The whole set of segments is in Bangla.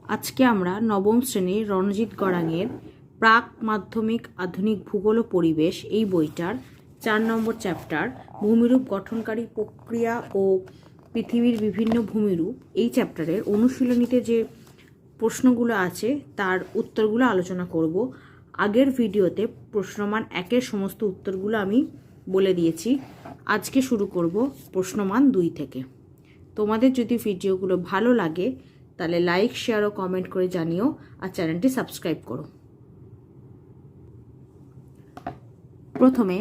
আজকে আমরা নবম শ্রেণীর রণজিৎ গড়াঙের প্রাক মাধ্যমিক আধুনিক ভূগোল ও পরিবেশ এই বইটার 4 নম্বর চ্যাপ্টার ভূমিরূপ গঠনকারী প্রক্রিয়া ও পৃথিবীর বিভিন্ন ভূমিরূপ এই চ্যাপ্টারের অনুশীলনীতে যে প্রশ্নগুলো আছে তার উত্তরগুলো আলোচনা করব। আগের ভিডিওতে প্রশ্নমান 1-এর সমস্ত উত্তরগুলো আমি বলে দিয়েছি। আজকে শুরু করব প্রশ্নমান 2 থেকে। তোমাদের যদি ভিডিওগুলো ভালো লাগে তাহলে লাইক, শেয়ার ও কমেন্ট করে জানিও, আর চ্যানেলটি সাবস্ক্রাইব করো। প্রথমে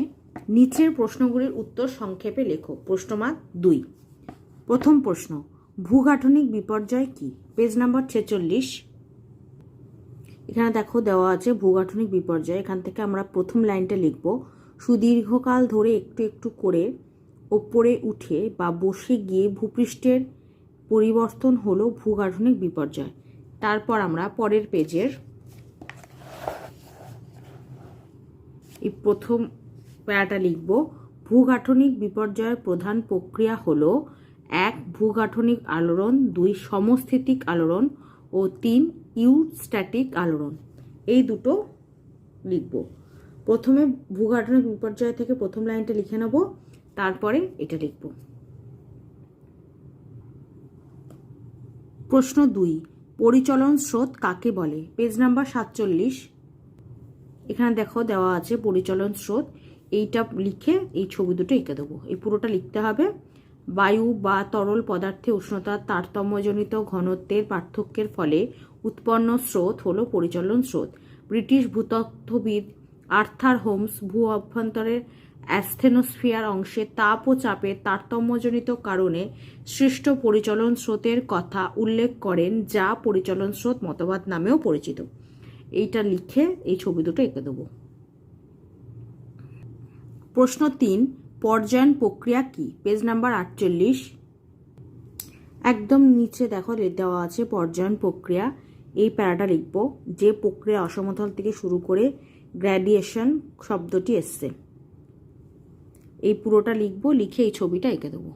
নিচের প্রশ্নগুলির উত্তর সংক্ষেপে লেখো। প্রশ্নমান 2। প্রথম প্রশ্ন, ভূগাঠনিক বিপর্যয় কি? Page number 46। এখানে দেখো দেওয়া আছে ভূগাঠনিক বিপর্যয়। এখান থেকে আমরা প্রথম লাইনটা লিখব, সুদীর্ঘকাল ধরে একটু একটু করে ওপরে উঠে বা বসে গিয়ে ভূপৃষ্ঠের পরিবর্তন হলো ভূগাঠনিক বিপর্যয়। তারপর আমরা পরের পেজের এই প্রথম প্যারাটা লিখব, ভূগাঠনিক বিপর্যয়ের প্রধান প্রক্রিয়া হলো 1 ভূগাঠনিক আলোড়ন, 2 সমস্থিতিক আলোড়ন ও 3 ইউস্ট্যাটিক আলোড়ন। এই দুটো লিখব। প্রথমে ভূগাঠনিক বিপর্যয় থেকে প্রথম লাইনটা লিখে নেব, তারপরে এটা লিখব। প্রশ্ন 2, পরিচলন স্রোত কাকে বলে? Page number 47। এখানে দেখো দেওয়া আছে পরিচলন স্রোত। এইটা লিখে এই ছবি দুটো এঁকে দেবো। এই পুরোটা লিখতে হবে। বায়ু বা তরল পদার্থে উষ্ণতার তারতম্যজনিত ঘনত্বের পার্থক্যের ফলে উৎপন্ন স্রোত হলো পরিচলন স্রোত। ব্রিটিশ ভূতত্ত্ববিদ আর্থার হোমস ভূ অভ্যন্তরের অ্যাস্থেনোস্ফিয়ার অংশে তাপ ও চাপের তারতম্যজনিত কারণে সৃষ্ট পরিচলন স্রোতের কথা উল্লেখ করেন, যা পরিচলন স্রোত মতবাদ নামেও পরিচিত। এইটা লিখে এই ছবি দুটো এঁকে দেবো। প্রশ্ন 3, পর্যায়ন প্রক্রিয়া কি? Page number 48। একদম নিচে দেখো দেওয়া আছে পর্যায়ন প্রক্রিয়া। এই প্যারাটা লিখব, যে প্রক্রিয়া অসমতল থেকে শুরু করে গ্র্যাডিয়েশন শব্দটি এসছে। এই পুরোটা লিখব, লিখে এই ছবিটা এঁকে দেবো।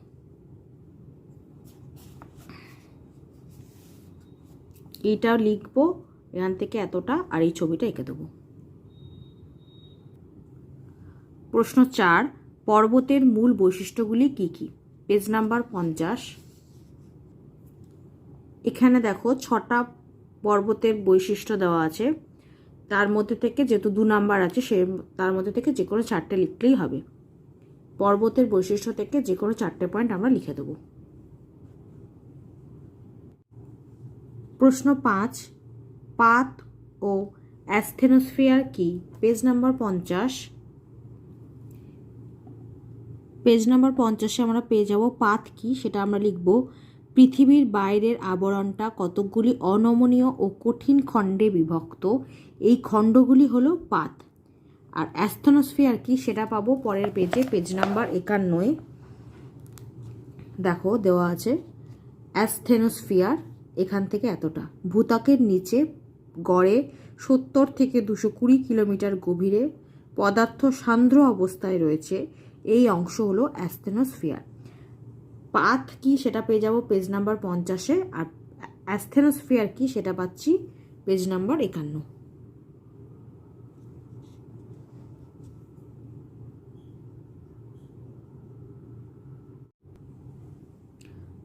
এইটাও লিখবো এখান থেকে এতটা, আর এই ছবিটা এঁকে দেবো। প্রশ্ন 4, পর্বতের মূল বৈশিষ্ট্যগুলি কি কি? Page number 50। এখানে দেখো 6টা পর্বতের বৈশিষ্ট্য দেওয়া আছে। তার মধ্যে থেকে যেহেতু 2 নাম্বার আছে তার মধ্যে থেকে যে কোনো 4টে লিখলেই হবে। পর্বতের বৈশিষ্ট্য থেকে যে কোনো 4টে পয়েন্ট আমরা লিখে দেবো। প্রশ্ন 5, পাত ও অ্যাস্থেনোস্ফিয়ার কি? Page number 50। পেজ নাম্বার 50-এ আমরা পেয়ে যাব পাত কি, সেটা আমরা লিখব, পৃথিবীর বাইরের আবরণটা কতকগুলি অনমনীয় ও কঠিন খণ্ডে বিভক্ত। এই খণ্ডগুলি হলো পাত। আর অ্যাস্থেনোস্ফিয়ার কি সেটা পাবো পরের পেজে, পেজ নাম্বার 51। দেখো দেওয়া আছে অ্যাস্থেনোস্ফিয়ার এখান থেকে এতটা, ভূত্বকের নিচে গড়ে 70 থেকে 220 কিলোমিটার গভীরে পদার্থ সান্দ্র অবস্থায় রয়েছে। এই অংশ হলো অ্যাস্থেনোস্ফিয়ার। পাত কি সেটা পেয়ে যাব পেজ নাম্বার 50-এ, আর অ্যাস্থেনোস্ফিয়ার কি সেটা পাচ্ছি পেজ নাম্বার 51।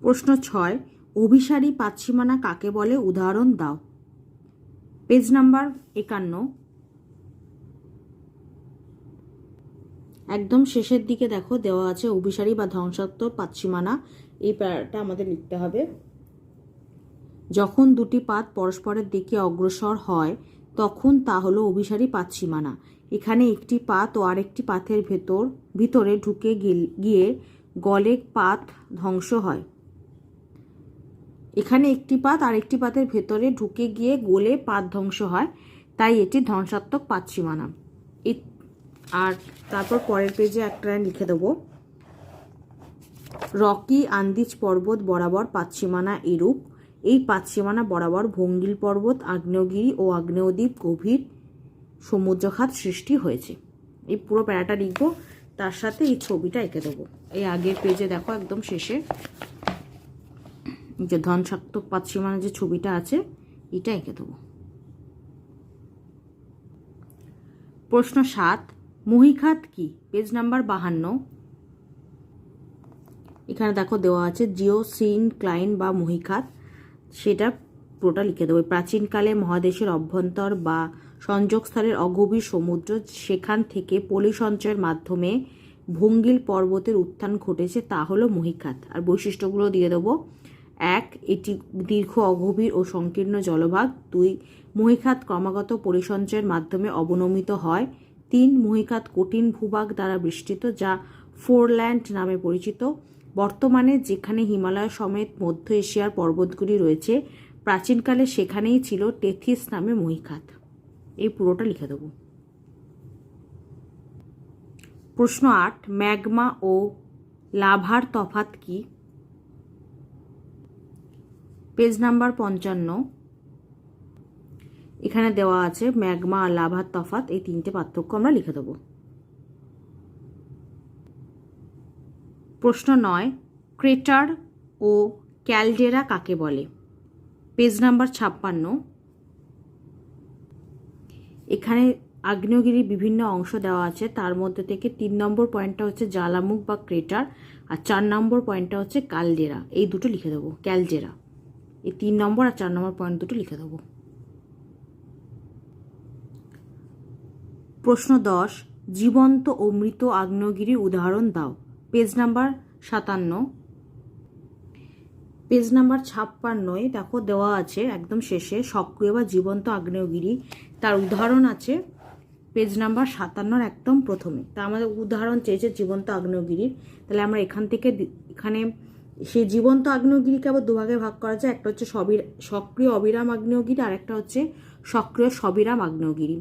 প্রশ্ন 6, অভিসারী পাতসীমানা কাকে বলে? উদাহরণ দাও। Page number 51। একদম শেষের দিকে দেখো দেওয়া আছে অভিসারী বা ধ্বংসাত্মক পাতসীমানা। এই প্যারাটা আমাদের লিখতে হবে। যখন দুটি পাত পরস্পরের দিকে অগ্রসর হয় তখন তা হলো অভিসারী পাতসীমানা। এখানে একটি পাত ও আরেকটি পাতের ভিতরে ঢুকে গিয়ে গলে পাত ধ্বংস হয়। এখানে একটি পাত আরেকটি পাতের ভেতরে ঢুকে গিয়ে গলে পাত ধ্বংস হয়, তাই এটি ধ্বংসাত্মক পাতসীমানা। আর তারপর পরের পেজে একটা লিখে দেবো, রকি আন্দিজ পর্বত বরাবর পাতসীমানা এরূপ। এই পাতসীমানা বরাবর ভঙ্গিল পর্বত, আগ্নেয়গিরি ও আগ্নেয়দ্বীপ গভীর সমুদ্রখাত সৃষ্টি হয়েছে। এই পুরো প্যারাটা লিখবো, তার সাথে এই ছবিটা এঁকে দেবো। এই আগের পেজে দেখো একদম শেষে যে ধ্বংসাত্মক পাতসীমানা যে ছবিটা আছে এটা এঁকে দেবো। প্রশ্ন 7, মহীখাত কি? Page number 52। এখানে দেখো দেওয়া আছে জিওসিনক্লাইন বা মহীখাত, সেটা পুরোটা লিখে দেবো। প্রাচীনকালে মহাদেশের অভ্যন্তর বা সংযোগস্থলের অগভীর সমুদ্র, সেখান থেকে পলি সঞ্চয়ের মাধ্যমে ভঙ্গিল পর্বতের উত্থান ঘটেছে, তা হলো মহীখাত। আর বৈশিষ্ট্যগুলো দিয়ে দেবো। 1, এটি দীর্ঘ, অগভীর ও সংকীর্ণ জলভাগ। 2, মহীখাত ক্রমাগত পরিসঞ্চয়ের মাধ্যমে অবনমিত হয়। 3, মহীখাত কঠিন ভূভাগ দ্বারা বেষ্টিত, যা ফোরল্যান্ড নামে পরিচিত। বর্তমানে যেখানে হিমালয় সমেত মধ্য এশিয়ার পর্বতগুলি রয়েছে, প্রাচীনকালে সেখানেই ছিল টেথিস নামে মহীখাত। এই পুরোটা লিখে দেবো। প্রশ্ন 8, ম্যাগমা ও লাভার তফাৎ কি? Page number 55। এখানে দেওয়া আছে ম্যাগমা আর লাভার তফাৎ, এই তিনটে পার্থক্য আমরা লিখে দেবো। প্রশ্ন 9, ক্রেটার ও ক্যালডেরা কাকে বলে? Page number 56। এখানে আগ্নেয়গিরির বিভিন্ন অংশ দেওয়া আছে, তার মধ্যে থেকে 3 নম্বর পয়েন্টটা হচ্ছে জ্বালামুখ বা ক্রেটার, আর 4 নম্বর পয়েন্টটা হচ্ছে ক্যালডেরা। এই দুটো লিখে দেবো। ক্যালডেরা, এই 3 নম্বর আর 4 নম্বর পয়েন্ট দুটো লিখে দেবো। প্রশ্ন 10, জীবন্ত ও মৃত আগ্নেয়গিরির উদাহরণ দাও। Page number 57। পেজ নাম্বার 56 দেখো দেওয়া আছে একদম শেষে সক্রিয় বা জীবন্ত আগ্নেয়গিরি, তার উদাহরণ আছে পেজ নাম্বার 57 একদম প্রথমে। তা আমাদের উদাহরণ চেয়েছে জীবন্ত আগ্নেয়গিরির, তাহলে আমরা এখানে সেই জীবন্ত আগ্নেয়গিরিকে আবার দুভাগে ভাগ করা যায়। একটা হচ্ছে সক্রিয় অবিরাম আগ্নেয়গিরি, আর একটা হচ্ছে সক্রিয় সবিরাম আগ্নেয়গিরি।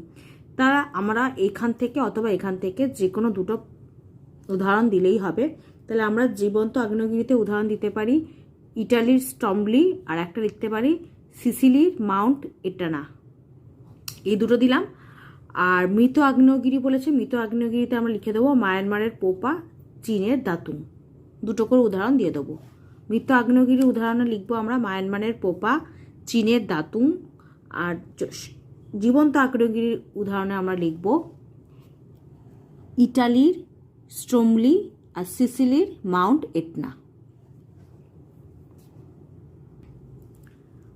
তারা আমরা এখান থেকে অথবা এখান থেকে যে কোনো দুটো উদাহরণ দিলেই হবে। তাহলে আমরা জীবন্ত আগ্নেয়গিরিতে উদাহরণ দিতে পারি ইটালির স্টম্বলি, আর একটা লিখতে পারি সিসিলির মাউন্ট এটানা, এই দুটো দিলাম। আর মৃত আগ্নেয়গিরি বলেছে, মৃত আগ্নেয়গিরিতে আমরা লিখে দেবো মায়ানমারের পোপা, চীনের দাতুং। দুটো করে উদাহরণ দিয়ে দেবো। মৃত আগ্নেয়গিরির উদাহরণে লিখবো আমরা মায়ানমারের পোপা, চীনের দাতুং। আর জীবন্ত আগ্নেয়গিরির উদাহরণে আমরা লিখব ইটালির স্ট্রোমলি আর সিসিলির মাউন্ট এটনা।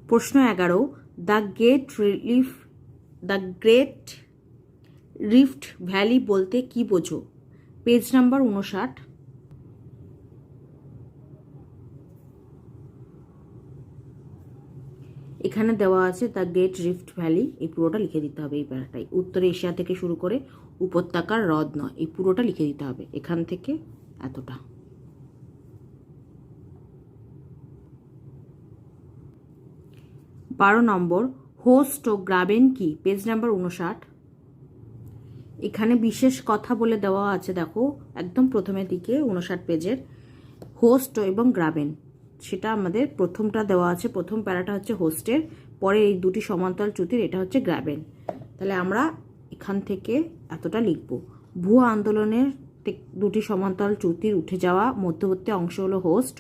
প্রশ্ন 11, দ্য গ্রেট রিফট ভ্যালি বলতে কি বোঝো? Page number 59। এখানে দেওয়া আছে দ্য গ্রেট রিফট ভ্যালি, এই পুরোটা লিখে দিতে হবে। এই প্যারাটাই উত্তর এশিয়া থেকে শুরু করে উপত্যকার হ্রদ নয়, এই পুরোটা লিখে দিতে হবে এখান থেকে এতটা। বারো নম্বর, হোস্ট ও গ্রাবেন কি? Page number 59। এখানে বিশেষ কথা বলে দেওয়া আছে, দেখো একদম প্রথমের দিকে 59 পেজের, হোস্ট এবং গ্রাবেন, সেটা আমাদের প্রথমটা দেওয়া আছে। প্রথম প্যারাটা হচ্ছে হোস্টের, পরে এই দুটি সমান্তরাল চ্যুতির, এটা হচ্ছে গ্রাবেন। তাহলে আমরা এখান থেকে এতটা লিখব। ভূ আন্দোলনের দুটি সমান্তরাল চ্যুতির উঠে যাওয়া মধ্যবর্তী অংশ হলো হোস্ট।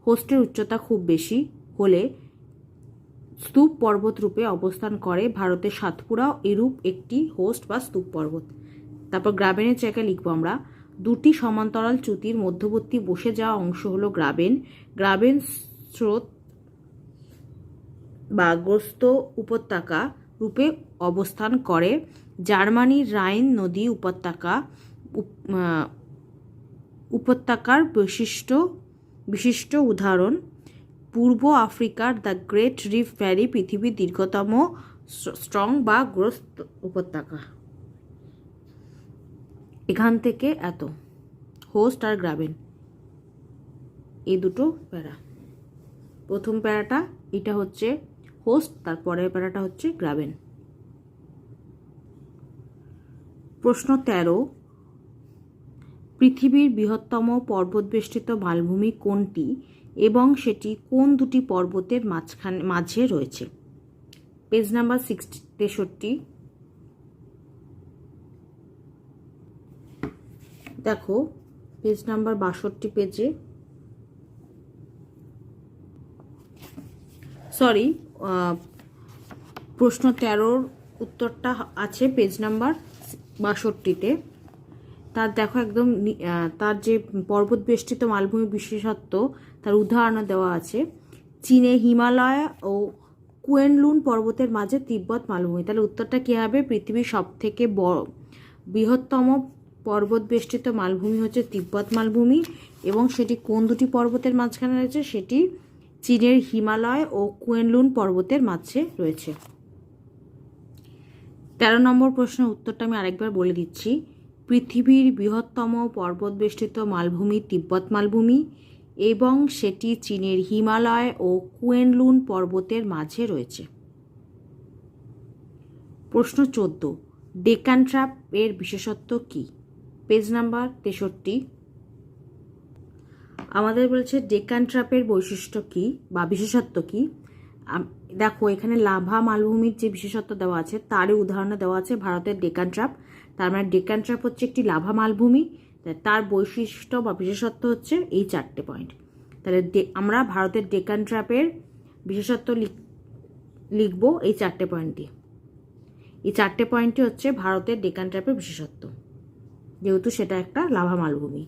হোস্টের উচ্চতা খুব বেশি হলে স্তূপ পর্বত রূপে অবস্থান করে। ভারতের সাতপুরাও এরূপ একটি হোস্ট বা স্তূপ পর্বত। তারপর গ্রাবেনের জায়গায় লিখবো আমরা দুটি সমান্তরাল চ্যুতির মধ্যবর্তী বসে যাওয়া অংশ হলো গ্রাবেন। গ্রাবেন স্রোত বা গ্রস্ত উপত্যকা রূপে অবস্থান করে। জার্মানির রাইন নদী উপত্যকার বিশিষ্ট উদাহরণ। পূর্ব আফ্রিকার দ্য গ্রেট রিফ ভ্যালি পৃথিবীর দীর্ঘতম স্ট্রং বা গ্রস্ত উপত্যকা। এখান থেকে এত হোস্ট আর গ্রাবেন, এই দুটো প্যারা। প্রথম প্যারাটা এটা হচ্ছে হোস্ট, তারপরের প্যারাটা হচ্ছে গ্রাবেন। প্রশ্ন 13, পৃথিবীর বৃহত্তম পর্বতবেষ্টিত মালভূমি কোনটি এবং সেটি কোন দুটি পর্বতের মাঝে রয়েছে? Page number 63। দেখো পেজ নাম্বার 62 পেজে, সরি প্রশ্ন 13-র উত্তরটা আছে পেজ নাম্বার 62-তে। তার দেখো একদম তার যে পর্বত বেষ্টিত মালভূমি বিশেষত্ব তার উদাহরণ দেওয়া আছে। চীনে হিমালয় ও কুয়েনলুন পর্বতের মাঝে তিব্বত মালভূমি। তাহলে উত্তরটা কী হবে? পৃথিবীর সব থেকে বৃহত্তম পর্বত বেষ্টিত মালভূমি হচ্ছে তিব্বত মালভূমি, এবং সেটি কোন দুটি পর্বতের মাঝখানে রয়েছে? সেটি চীনের হিমালয় ও কুয়েনলুন পর্বতের মাঝে রয়েছে। 13 নম্বর প্রশ্নের উত্তরটা আমি আরেকবার বলে দিচ্ছি। পৃথিবীর বৃহত্তম পর্বত বেষ্টিত মালভূমি তিব্বত মালভূমি, এবং সেটি চীনের হিমালয় ও কুয়েনলুন পর্বতের মাঝে রয়েছে। প্রশ্ন 14, ডেকান ট্র্যাপ এর বিশেষত্ব কী? Page number 63। আমাদের বলেছে ডেকান ট্র্যাপের বৈশিষ্ট্য কী বা বিশেষত্ব কী। দেখো এখানে লাভা মালভূমির যে বিশেষত্ব দেওয়া আছে তারই উদাহরণ দেওয়া আছে ভারতের ডেকান ট্র্যাপ। তার মানে ডেকান ট্র্যাপ হচ্ছে একটি লাভা মালভূমি, তার বৈশিষ্ট্য বা বিশেষত্ব হচ্ছে এই 4টে পয়েন্ট। তাহলে আমরা ভারতের ডেকান ট্র্যাপের বিশেষত্ব লিখব এই 4টে পয়েন্ট দিয়ে। এই 4টে পয়েন্টই হচ্ছে ভারতের ডেকান ট্র্যাপের বিশেষত্ব, যেহেতু সেটা একটা লাভা মালভূমি।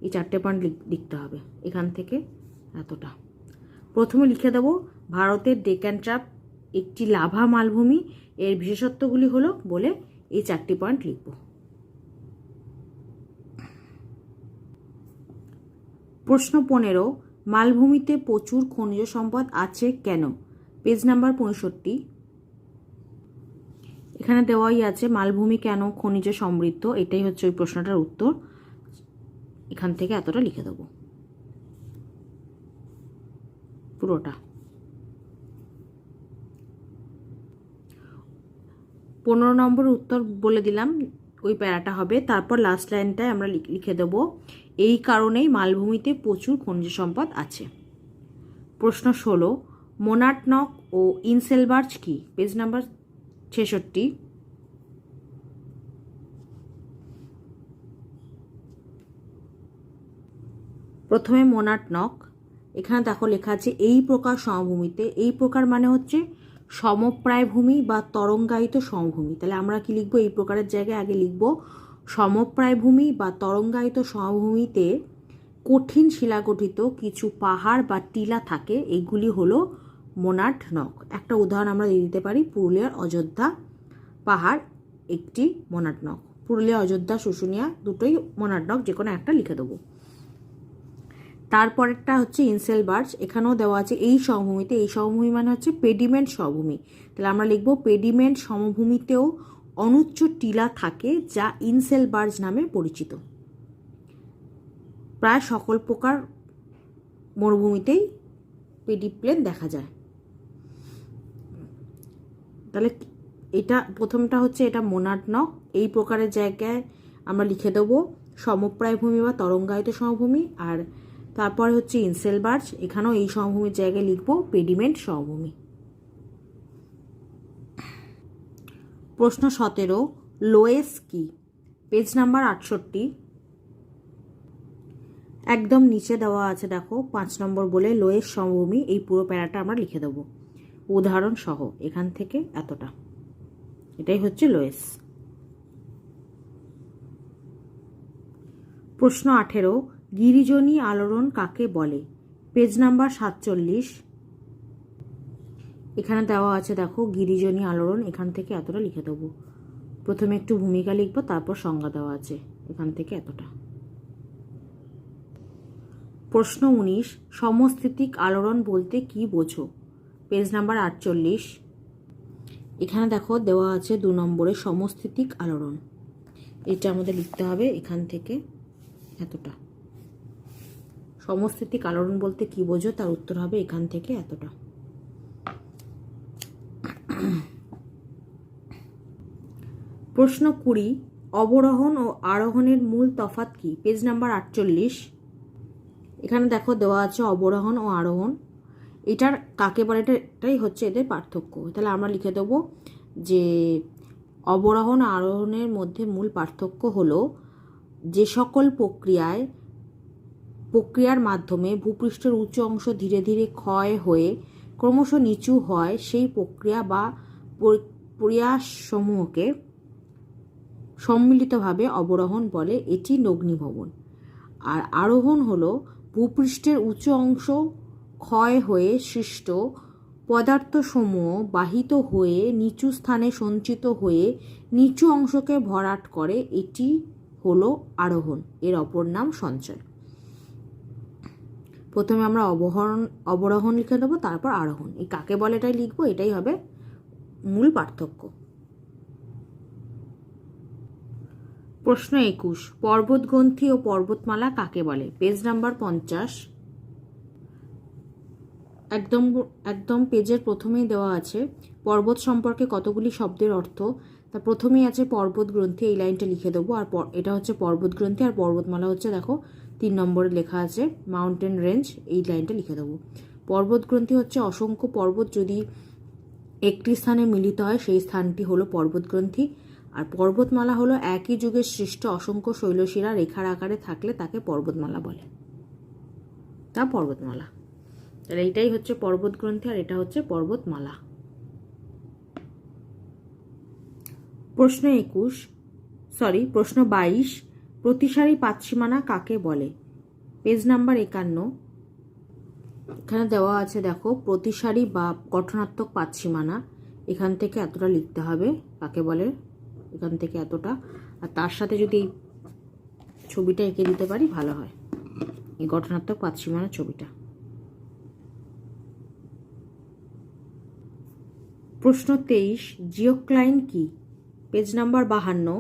এই 4টে পয়েন্ট লিখতে হবে। এখান থেকে এতটা প্রথমে লিখে দেব, ভারতের ডেকান ট্র্যাপ একটি লাভা মালভূমি, এর বিশেষত্বগুলি হলো বলে এই 4টি পয়েন্ট লিখব। প্রশ্ন 15, মালভূমিতে প্রচুর খনিজ সম্পদ আছে কেন? Page number 65। এখানে দেওয়াই আছে মালভূমি কেন খনিজ সমৃদ্ধ, এটাই হচ্ছে ওই প্রশ্নটার উত্তর। এখান থেকে এতটা লিখে দেব পুরোটা। 15 নম্বর উত্তর বলে দিলাম, ওই প্যারাটা হবে। তারপর লাস্ট লাইনটায় আমরা লিখে দেব, এই কারণেই মালভূমিতে প্রচুর খনিজ সম্পদ আছে। প্রশ্ন 16, মোনার্টনক ও ইনসেলবার্চ কি? Page number 66। প্রথমে মোনার্টনক, এখানে দেখো লেখা আছে এই প্রকার সমভূমিতে। এই প্রকার মানে হচ্ছে সমপ্রায় ভূমি বা তরঙ্গায়িত সমভূমি। তাহলে আমরা কি লিখবো? এই প্রকারের জায়গায় আগে লিখবো সমপ্রায় ভূমি বা তরঙ্গায়িত সমভূমিতে কঠিন শিলাগঠিত কিছু পাহাড় বা টিলা থাকে, এগুলি হলো মোনার্টনক। একটা উদাহরণ আমরা দিয়ে দিতে পারি, পুরুলিয়ার অযোধ্যা পাহাড় একটি মোনার্টনক। পুরুলিয়া, অযোধ্যা, শুশুনিয়া দুটোই মোনার্টনক, যে কোনো একটা লিখে দেবো। তারপরেরটা হচ্ছে ইনসেলবার্চ, এখানেও দেওয়া আছে এই সমভূমিতে। এই সমভূমি মানে হচ্ছে পেডিমেন্ট সমভূমি। তাহলে আমরা লিখবো পেডিমেন্ট সমভূমিতেও অনুচ্চ টিলা থাকে যা ইনসেলবার্চ নামে পরিচিত। প্রায় সকল প্রকার মরুভূমিতেই পেডিপ্লেন দেখা যায়। তাহলে এটা প্রথমটা হচ্ছে এটা মোনার্টনক, এই প্রকারের জায়গায় আমরা লিখে দেবো সমপ্রায় ভূমি বা তরঙ্গায়িত সমভূমি। আর তারপরে হচ্ছে ইনসেলবার্চ, এখানেও এই সমভূমির জায়গায় লিখবো পেডিমেন্ট সমভূমি। প্রশ্ন 17, লোয়েস কি? Page number 68। একদম নিচে দেওয়া আছে দেখো 5 নম্বর বলে লোয়েস সমভূমি। এই পুরো প্যারাটা আমরা লিখে দেবো উদাহরণ সহ। এখান থেকে এতটা, এটাই হচ্ছে লোয়েস। প্রশ্ন 18, গিরিজনী আলোড়ন কাকে বলে? Page number 47। এখানে দেওয়া আছে দেখো গিরিজনী আলোড়ন, এখান থেকে এতটা লিখে দেবো। প্রথমে একটু ভূমিকা লিখবো, তারপর সংজ্ঞা দেওয়া আছে, এখান থেকে এতটা। প্রশ্ন 19, সমস্থিতিক আলোড়ন বলতে কি বোঝো? Page number 48। এখানে দেখো দেওয়া আছে 2 নম্বরে সমস্থিতিক আলোড়ন, এটা আমাদের লিখতে হবে এখান থেকে এতটা। সমস্থিতিক আলোড়ন বলতে কি বোঝো, তার উত্তর হবে এখান থেকে এতটা। প্রশ্ন 20, অবরোহণ ও আরোহণের মূল তফাৎ কি? Page number 48। এখানে দেখো দেওয়া আছে অবরোহণ ও আরোহণ, এটার কাকে বলে, এটাই হচ্ছে এদের পার্থক্য। তাহলে আমরা লিখে দেবো যে অবরোহণ ও আরোহণের মধ্যে মূল পার্থক্য হলো যে সকল প্রক্রিয়ার মাধ্যমে ভূপৃষ্ঠের উচ্চ অংশ ধীরে ধীরে ক্ষয় হয়ে ক্রমশ নিচু হয়, সেই প্রক্রিয়া বা প্রয়াসসমূহকে সম্মিলিতভাবে অবরোহণ বলে, এটি অগ্নিভবন। আর আরোহণ হলো ভূপৃষ্ঠের উঁচু অংশ ক্ষয় হয়ে সৃষ্ট পদার্থসমূহ বাহিত হয়ে নিচু স্থানে সঞ্চিত হয়ে নিচু অংশকে ভরাট করে, এটি হলো আরোহণ। এর অপর নাম সঞ্চয়। প্রথমে আমরা অবরোহণ লিখে দেবো, তারপর আরোহণ। এই কাকে বলে এটাই লিখবো, এটাই হবে মূল পার্থক্য। প্রশ্ন 21, পর্বতগ্রন্থি ও পর্বতমালা কাকে বলে? Page number 50। একদম পেজের প্রথমেই দেওয়া আছে পর্বত সম্পর্কে কতগুলি শব্দের অর্থ। তা প্রথমেই আছে পর্বতগ্রন্থি, এই লাইনটা লিখে দেবো। আর এটা হচ্ছে পর্বতগ্রন্থি, আর পর্বতমালা হচ্ছে দেখো 3 নম্বরে লেখা আছে মাউন্টেন রেঞ্জ, এই লাইনটা লিখে দেবো। পর্বতগ্রন্থি হচ্ছে অসংখ্য পর্বত যদি একটি স্থানে মিলিত হয় সেই স্থানটি হলো পর্বতগ্রন্থি। আর পর্বতমালা হলো একই যুগের সৃষ্ট অসংখ্য শৈলশিরা রেখার আকারে থাকলে তাকে পর্বতমালা বলে, তা পর্বতমালা। তাহলে এইটাই হচ্ছে পর্বতগ্রন্থি আর এটা হচ্ছে পর্বতমালা। প্রশ্ন 22, প্রতিসারী পাতসীমানা কাকে বলে? Page number 51। এখানে দেওয়া আছে দেখো প্রতিসারী বা গঠনাত্মক পাতসীমানা, এখান থেকে এতটা লিখতে হবে কাকে বলে, এখান থেকে এতটা। আর তার সাথে যদি এই ছবিটা এঁকে দিতে পারি ভালো হয়, এই গঠনাত্মক পাতসীমানার ছবিটা। প্রশ্ন 23, জিওক্লাইন কি? Page number 52।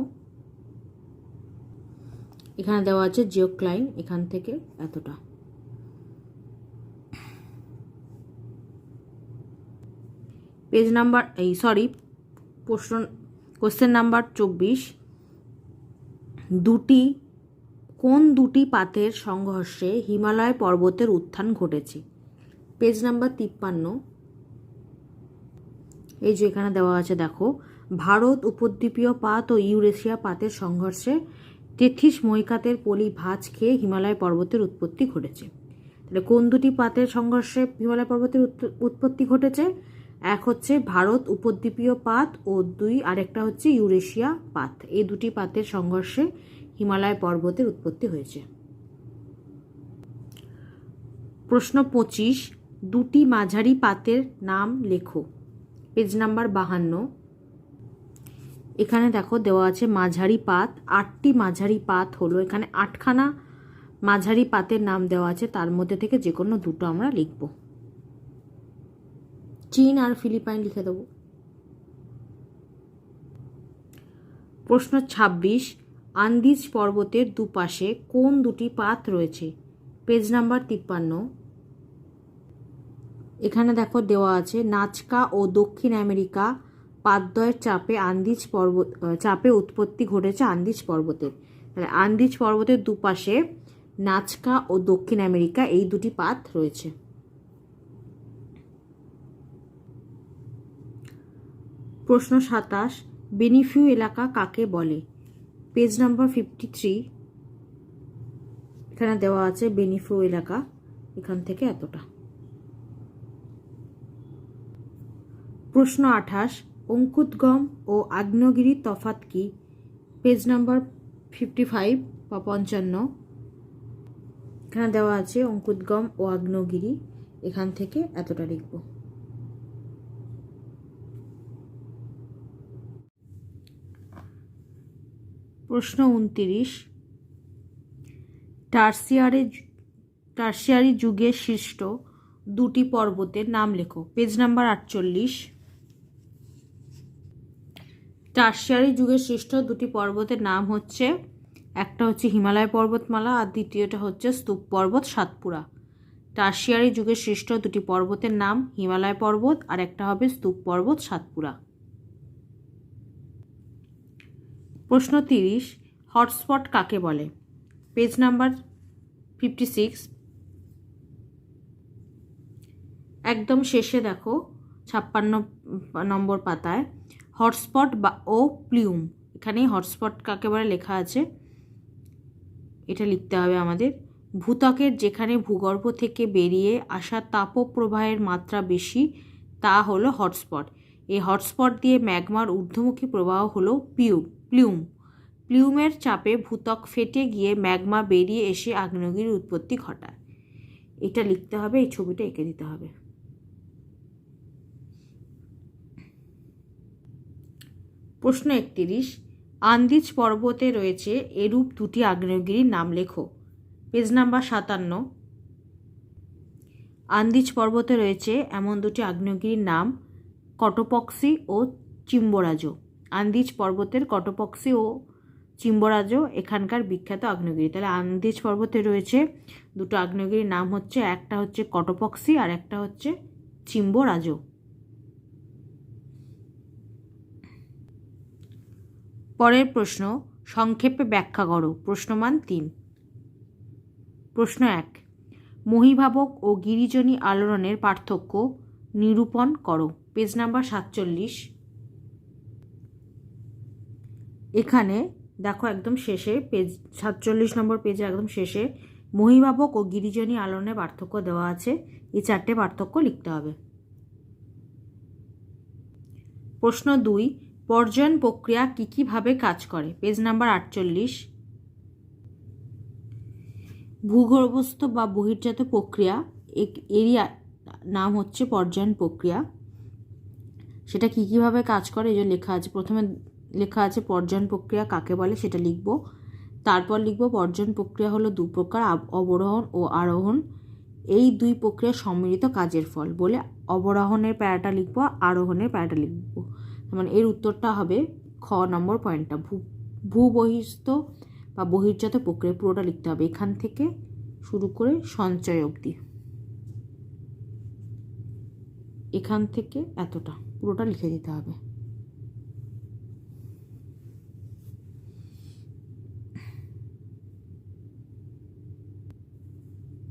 এখানে দেওয়া আছে জিওক্লাইন, এখান থেকে এতটা। পেজ নাম্বার কোশ্চেন নাম্বার 24, কোন দুটি পাতের সংঘর্ষে হিমালয় পর্বতের উত্থান ঘটেছে? Page number 53। এই যে এখানে দেওয়া আছে দেখো, ভারত উপদ্বীপীয় পাত ও ইউরেশিয়া পাতের সংঘর্ষে তেথিস মহিকাতের পলি ভাঁজ খেয়ে হিমালয় পর্বতের উৎপত্তি ঘটেছে। তাহলে কোন দুটি পাতের সংঘর্ষে হিমালয় পর্বতের উৎপত্তি ঘটেছে? এক হচ্ছে ভারত উপদ্বীপীয় পাত ও আরেকটা হচ্ছে ইউরেশিয়া পাত। এই দুটি পাতের সংঘর্ষে হিমালয় পর্বতের উৎপত্তি হয়েছে। প্রশ্ন 25, দুটি মাঝারি পাতের নাম লেখো। Page number 52। এখানে দেখো দেওয়া আছে মাঝারি পাত, 8টি মাঝারি পাত হলো, এখানে 8খানা মাঝারি পাতের নাম দেওয়া আছে, তার মধ্যে থেকে যে কোনো দুটো আমরা লিখব। চীন আর ফিলিপাইন লিখে দেবো। প্রশ্ন 26, আন্দিজ পর্বতের দুপাশে কোন দুটি পাত রয়েছে? Page number 53। এখানে দেখো দেওয়া আছে নাজকা ও দক্ষিণ আমেরিকা পাতদ্বয়ের চাপে উৎপত্তি ঘটেছে আন্দিজ পর্বতের। তাহলে আন্দিজ পর্বতের দুপাশে নাজকা ও দক্ষিণ আমেরিকা এই দুটি পাত রয়েছে। প্রশ্ন 27, বেনিফিউ এলাকা কাকে বলে? Page number 53। এখানে দেওয়া আছে বেনিফিউ এলাকা, এখান থেকে এতটা। প্রশ্ন 28, অঙ্কুতগম ও আগ্নেয়গিরির তফাৎ কি? পেজ নাম্বার 55 বা 55। এখানে দেওয়া আছে অঙ্কুতগম ও আগ্নেয়গিরি, এখান থেকে এতটা লিখব। প্রশ্ন 29, টার্সিয়ারি যুগের সৃষ্ট দুটি পর্বতের নাম লেখো। Page number 48। টার্সিয়ারি যুগের সৃষ্ট দুটি পর্বতের নাম হচ্ছে, একটা হচ্ছে হিমালয় পর্বতমালা আর দ্বিতীয়টা হচ্ছে স্তূপ পর্বত সাতপুরা। টার্সিয়ারি যুগের সৃষ্ট দুটি পর্বতের নাম হিমালয় পর্বত আর একটা হবে স্তূপ পর্বত সাতপুরা। প্রশ্ন 30, হটস্পট কাকে বলে? Page number 56। একদম শেষে দেখো 56 নম্বর পাতায় হটস্পট ও প্লিউম, এখানেই হটস্পট কাকে বলে লেখা আছে, এটা লিখতে হবে আমাদের। ভূত্বকের যেখানে ভূগর্ভ থেকে বেরিয়ে আসা তাপপ্রবাহের মাত্রা বেশি তা হলো হটস্পট। এই হটস্পট দিয়ে ম্যাগমার ঊর্ধ্বমুখী প্রবাহ হলো প্লিউম। প্লিউমের চাপে ভূত্বক ফেটে গিয়ে ম্যাগমা বেরিয়ে এসে আগ্নেয়গিরির উৎপত্তি ঘটায়। এটা লিখতে হবে, এই ছবিটা এঁকে দিতে হবে। প্রশ্ন 31, আন্দিজ পর্বতে রয়েছে এরূপ দুটি আগ্নেয়গিরির নাম লেখো। Page number 57। আন্দিজ পর্বতে রয়েছে এমন দুটি আগ্নেয়গিরির নাম কটোপক্সি ও চিম্বোরাজো। আন্দিজ পর্বতের কটোপক্সি ও চিম্বোরাজো এখানকার বিখ্যাত আগ্নেয়গিরি। তাহলে আন্দিজ পর্বতে রয়েছে দুটো আগ্নেয়গিরির নাম হচ্ছে, একটা হচ্ছে কটোপক্সি আর একটা হচ্ছে চিম্বোরাজো। পরের প্রশ্ন, সংক্ষেপে ব্যাখ্যা করো। প্রশ্নমান 3। প্রশ্ন 1, মহীভাবক ও গিরিজনী আলোড়নের পার্থক্য নিরূপণ করো। Page number 47। এখানে দেখো একদম শেষে, পেজ 47 নম্বর পেজে একদম শেষে মহীভাবক ও গিরিজনী আলোড়নের পার্থক্য দেওয়া আছে। এই 4টে পার্থক্য লিখতে হবে। প্রশ্ন 2, পর্যায়ন প্রক্রিয়া কী ভাবে কাজ করে। Page number 48। ভূগর্ভস্থ বা বহির্জাত প্রক্রিয়া এরই নাম হচ্ছে পর্যায়ন প্রক্রিয়া। সেটা কীভাবে কাজ করে এই যে লেখা আছে। প্রথমে লেখা আছে পর্যায়ন প্রক্রিয়া কাকে বলে সেটা লিখব। তারপর লিখব পর্যায়ন প্রক্রিয়া হলো 2 প্রকার, অবরোহণ ও আরোহণ। এই 2 প্রক্রিয়া সম্মিলিত কাজের ফল বলে অবরোহণের প্যারাটা লিখব, আরোহণের প্যারাটা লিখব। মানে এর উত্তরটা হবে খ নম্বর পয়েন্টটা। ভূবহিস্থ বা বহির্জাত প্রক্রিয়া পুরোটা লিখতে হবে, এখান থেকে শুরু করে সঞ্চয় অবধি, এখান থেকে এতটা পুরোটা লিখে দিতে হবে।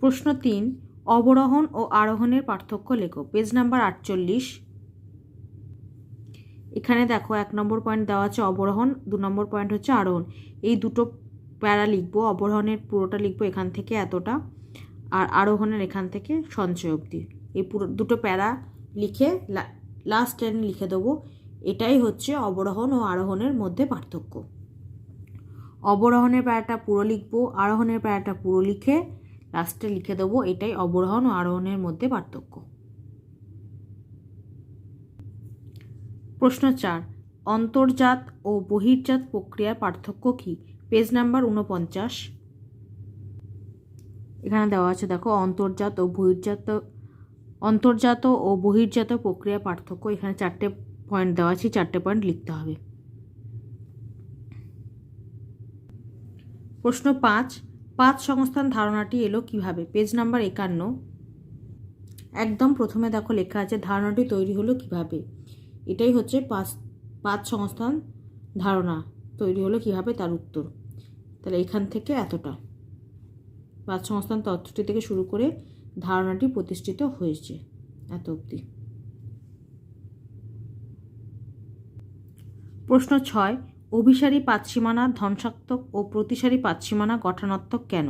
প্রশ্ন 3, অবরোহণ ও আরোহণের পার্থক্য লেখো। Page number 48। এখানে দেখো 1 নম্বর পয়েন্ট দেওয়া আছে অবরোহণ, 2 নম্বর পয়েন্ট হচ্ছে আরোহণ। এই দুটো প্যারা লিখবো, অবরোহণের পুরোটা লিখবো এখান থেকে এতটা, আর আরোহণের এখান থেকে সঞ্চয় অবধি। এই পুরো দুটো প্যারা লিখে লাস্ট লাইনে লিখে দেবো। এটাই হচ্ছে অবরোহণ ও আরোহণের মধ্যে পার্থক্য। অবরোহণের প্যারাটা পুরো লিখবো, আরোহণের প্যারাটা পুরো লিখে লাস্টে লিখে দেবো। এটাই অবরোহণ ও আরোহণের মধ্যে পার্থক্য। প্রশ্ন 4, অন্তর্জাত ও বহির্জাত প্রক্রিয়ার পার্থক্য কী। Page number 49। এখানে দেওয়া আছে দেখো অন্তর্জাত ও বহির্জাত প্রক্রিয়ার পার্থক্য। এখানে 4টে পয়েন্ট দেওয়া আছে, 4টে পয়েন্ট লিখতে হবে। প্রশ্ন 5, পাঁচ সংস্থান ধারণাটি এলো কিভাবে। Page number 51। একদম প্রথমে দেখো লেখা আছে ধারণাটি তৈরি হলো কিভাবে। এটাই হচ্ছে পাঁচ সংস্থান ধারণা তৈরি হলো কিভাবে তার উত্তর। তাহলে এখান থেকে এতটা, পাঁচ সংস্থান তত্ত্বটি থেকে শুরু করে ধারণাটি প্রতিষ্ঠিত হয়েছে এত অবধি। প্রশ্ন 6, অভিসারী পাতসীমানা ধ্বংসাত্মক ও প্রতিসারী পাতসীমানা গঠনাত্মক কেন।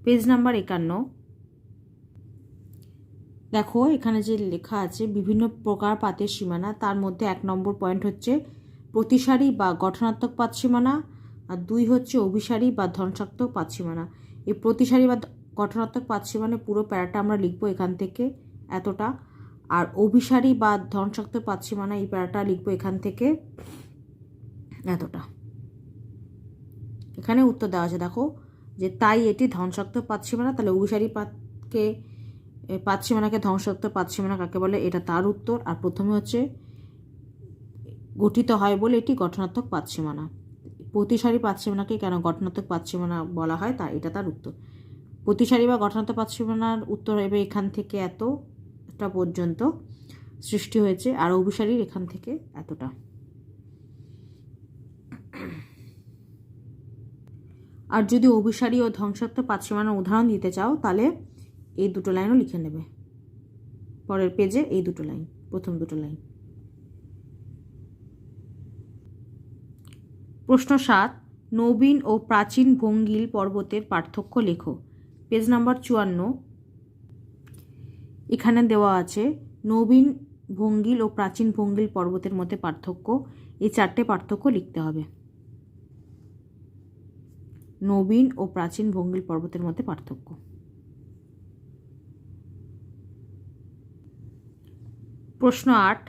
Page number 51। দেখো এখানে যে লেখা আছে বিভিন্ন প্রকার পাতের সীমানা, তার মধ্যে 1 নম্বর পয়েন্ট হচ্ছে প্রতিসারী বা গঠনাত্মক পাতসীমানা, আর 2 হচ্ছে অভিসারী বা ধ্বংসাত্মক পাতসীমানা। এই প্রতিসারী বা গঠনাত্মক পাতসীমানা পুরো প্যারাটা আমরা লিখবো এখান থেকে এতটা, আর অভিসারী বা ধ্বংসাত্মক পাতসীমানা এই প্যারাটা লিখবো এখান থেকে এতটা। এখানে উত্তর দেওয়া আছে দেখো যে তাই এটি ধ্বংসাত্মক পাতসীমানা। তাহলে অভিসারী পাতসীমানাকে ধ্বংসাত্মক পাতসীমানা কাকে বলে, এটা তার উত্তর। আর প্রথমে হচ্ছে গঠিত হয় বলে এটি গঠনাত্মক পাতসীমানা। প্রতিসারী পাতসীমানাকে কেন গঠনাত্মক পাতসীমানা বলা হয় তা এটা তার উত্তর। প্রতিসারী বা গঠনাত্মক পাতসীমানার উত্তর হবে এখান থেকে এতটা পর্যন্ত সৃষ্টি হয়েছে, আর অভিসারীর এখান থেকে এতটা। আর যদি অভিসারী ও ধ্বংসাত্মক পাতসীমানার উদাহরণ দিতে চাও তাহলে এই দুটো লাইনও লিখে নেবে পরের পেজে, এই দুটো লাইন, প্রথম দুটো লাইন। প্রশ্ন 7, নবীন ও প্রাচীন ভঙ্গিল পর্বতের পার্থক্য লেখো। Page number 54। এখানে দেওয়া আছে নবীন ভঙ্গিল ও প্রাচীন ভঙ্গিল পর্বতের মধ্যে পার্থক্য, এই 4টে পার্থক্য লিখতে হবে। নবীন ও প্রাচীন ভঙ্গিল পর্বতের মধ্যে পার্থক্য। প্রশ্ন 8,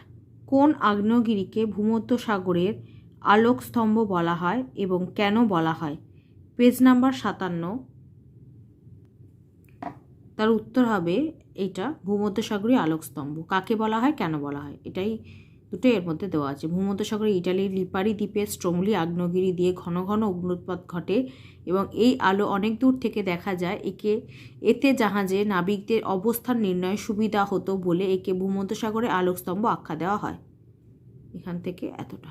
কোন আগ্নেয়গিরিকে ভূমধ্যসাগরের আলোকস্তম্ভ বলা হয় এবং কেন বলা হয়? Page number 57। তার উত্তর হবে এইটা, ভূমধ্যসাগরীয় আলোকস্তম্ভ। কাকে বলা হয়, কেন বলা হয়, এটাই দুটোই এর মধ্যে দেওয়া আছে। ভূমধ্যসাগরে ইটালির লিপারি দ্বীপে স্ট্রোমলি আগ্নেয়গিরি দিয়ে ঘন ঘন অগ্নুৎপাত ঘটে এবং এই আলো অনেক দূর থেকে দেখা যায়। এতে জাহাজে নাবিকদের অবস্থান নির্ণয়ে সুবিধা হতো বলে একে ভূমধ্যসাগরে আলোকস্তম্ভ আখ্যা দেওয়া হয়। এখান থেকে এতটা।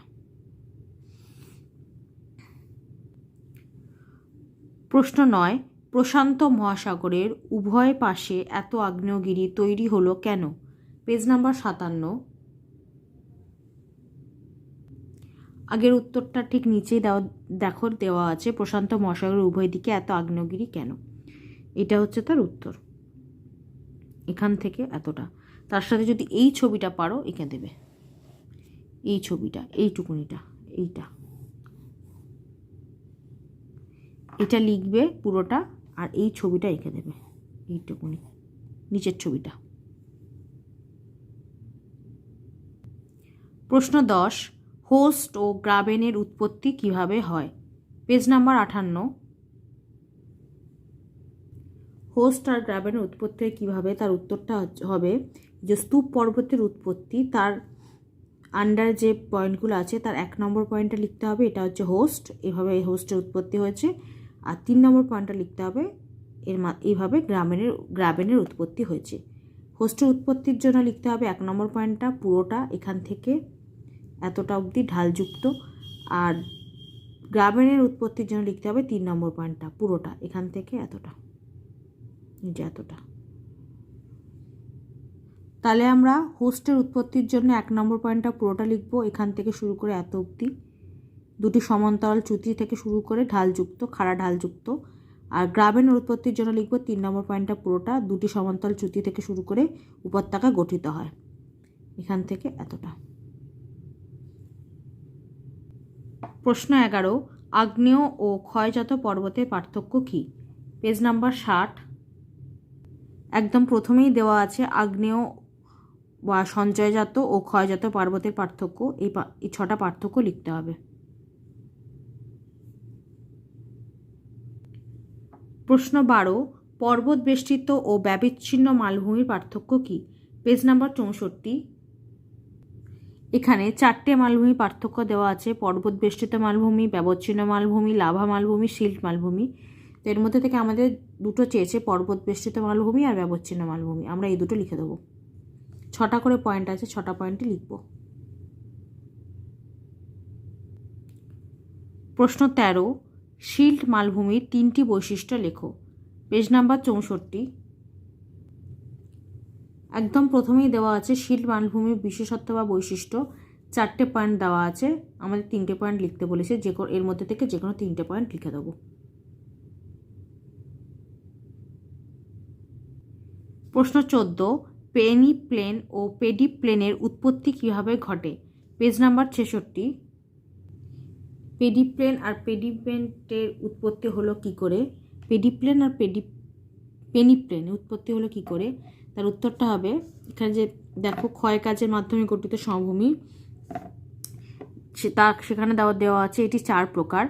প্রশ্ন 9, প্রশান্ত মহাসাগরের উভয় পাশে এত আগ্নেয়গিরি তৈরি হলো কেন? Page number 57। আগের উত্তরটা ঠিক নিচেই দেওয়া আছে, প্রশান্ত মহাসাগরের উভয় দিকে এত আগ্নেয়গিরি কেন, এটা হচ্ছে তার উত্তর। এখান থেকে এতটা। তার সাথে যদি এই ছবিটা পারো এঁকে দেবে, এই ছবিটা, এইটুকুনিটা, এটা লিখবে পুরোটা, আর এই ছবিটা এঁকে দেবে, এইটুকুনি নিচের ছবিটা। প্রশ্ন 10, হোস্ট ও গ্রাবেনের উৎপত্তি কিভাবে হয়? Page number 58। হোস্ট আর গ্রাবেনের উৎপত্তি কিভাবে, তার উত্তরটা হবে যে স্তূপ পর্বতের উৎপত্তি, তার আন্ডার যে পয়েন্টগুলো আছে তার 1 নম্বর পয়েন্টটা লিখতে হবে, এটা হচ্ছে হোস্ট, এভাবে এই হোস্টের উৎপত্তি হয়েছে। আর 3 নম্বর পয়েন্টটা লিখতে হবে এইভাবে গ্রাবেনের উৎপত্তি হয়েছে। হোস্টের উৎপত্তির জন্য লিখতে হবে 1 নম্বর পয়েন্টটা পুরোটা, এখান থেকে এতটা অবধি ঢালযুক্ত। আর গ্রাবেনের উৎপত্তির জন্য লিখতে হবে 3 নম্বর পয়েন্টটা পুরোটা, এখান থেকে এতটা, এতটা। তাহলে আমরা হোস্টের উৎপত্তির জন্য 1 নম্বর পয়েন্টটা পুরোটা লিখব, এখান থেকে শুরু করে এত অবধি, দুটি সমান্তরাল চ্যুতি থেকে শুরু করে ঢালযুক্ত, খাড়া ঢালযুক্ত। আর গ্রাবেনের উৎপত্তির জন্য লিখব 3 নম্বর পয়েন্টটা পুরোটা, দুটি সমান্তরাল চ্যুতি থেকে শুরু করে উপত্যকা গঠিত হয়, এখান থেকে এতটা। প্রশ্ন 11, আগ্নেয় ও ক্ষয়জাত পর্বতের পার্থক্য কী? Page number 60। একদম প্রথমেই দেওয়া আছে আগ্নেয় বা সঞ্চয়জাত ও ক্ষয়জাত পর্বতের পার্থক্য, এই 6টা পার্থক্য লিখতে হবে। প্রশ্ন 12, পর্বত বেষ্টিত ও ব্যবিচ্ছিন্ন মালভূমির পার্থক্য কী? Page number 64। এখানে 4টে মালভূমি পার্থক্য দেওয়া আছে, পর্বত বেষ্টিত মালভূমি, ব্যবচ্ছিন্ন মালভূমি, লাভা মালভূমি, সিল্ট মালভূমি। তো এর মধ্যে থেকে আমাদের দুটো চেয়েছে, পর্বত বেষ্টিত মালভূমি আর ব্যবচ্ছিন্ন মালভূমি, আমরা এই দুটো লিখে দেবো। 6টা করে পয়েন্ট আছে, 6টা পয়েন্টই লিখব। প্রশ্ন 13, সিল্ট মালভূমির 3টি বৈশিষ্ট্য লেখো। Page number 64। একদম প্রথমেই দেওয়া আছে সিল্ট মালভূমির বিশেষত্ব বা বৈশিষ্ট্য, 4টে পয়েন্ট দেওয়া আছে, আমাদের 3টে পয়েন্ট লিখতে বলেছে, এর মধ্যে থেকে যে কোনো 3টে পয়েন্ট লিখে দেবো। প্রশ্ন 14, পেনি প্লেন ও পেডি প্লেনের উৎপত্তি কিভাবে ঘটে? Page number 66। পেডি প্লেন আর পেডিপ্লেনের উৎপত্তি হলো কি করে, পেডি প্লেন আর পেনি প্লেনের উৎপত্তি হলো কি করে, তার উত্তরটা হবে এখানে যে দেখো ক্ষয় কাজের মাধ্যমে গঠিত সমভূমি, সেখানে দেওয়া আছে এটি 4 প্রকার।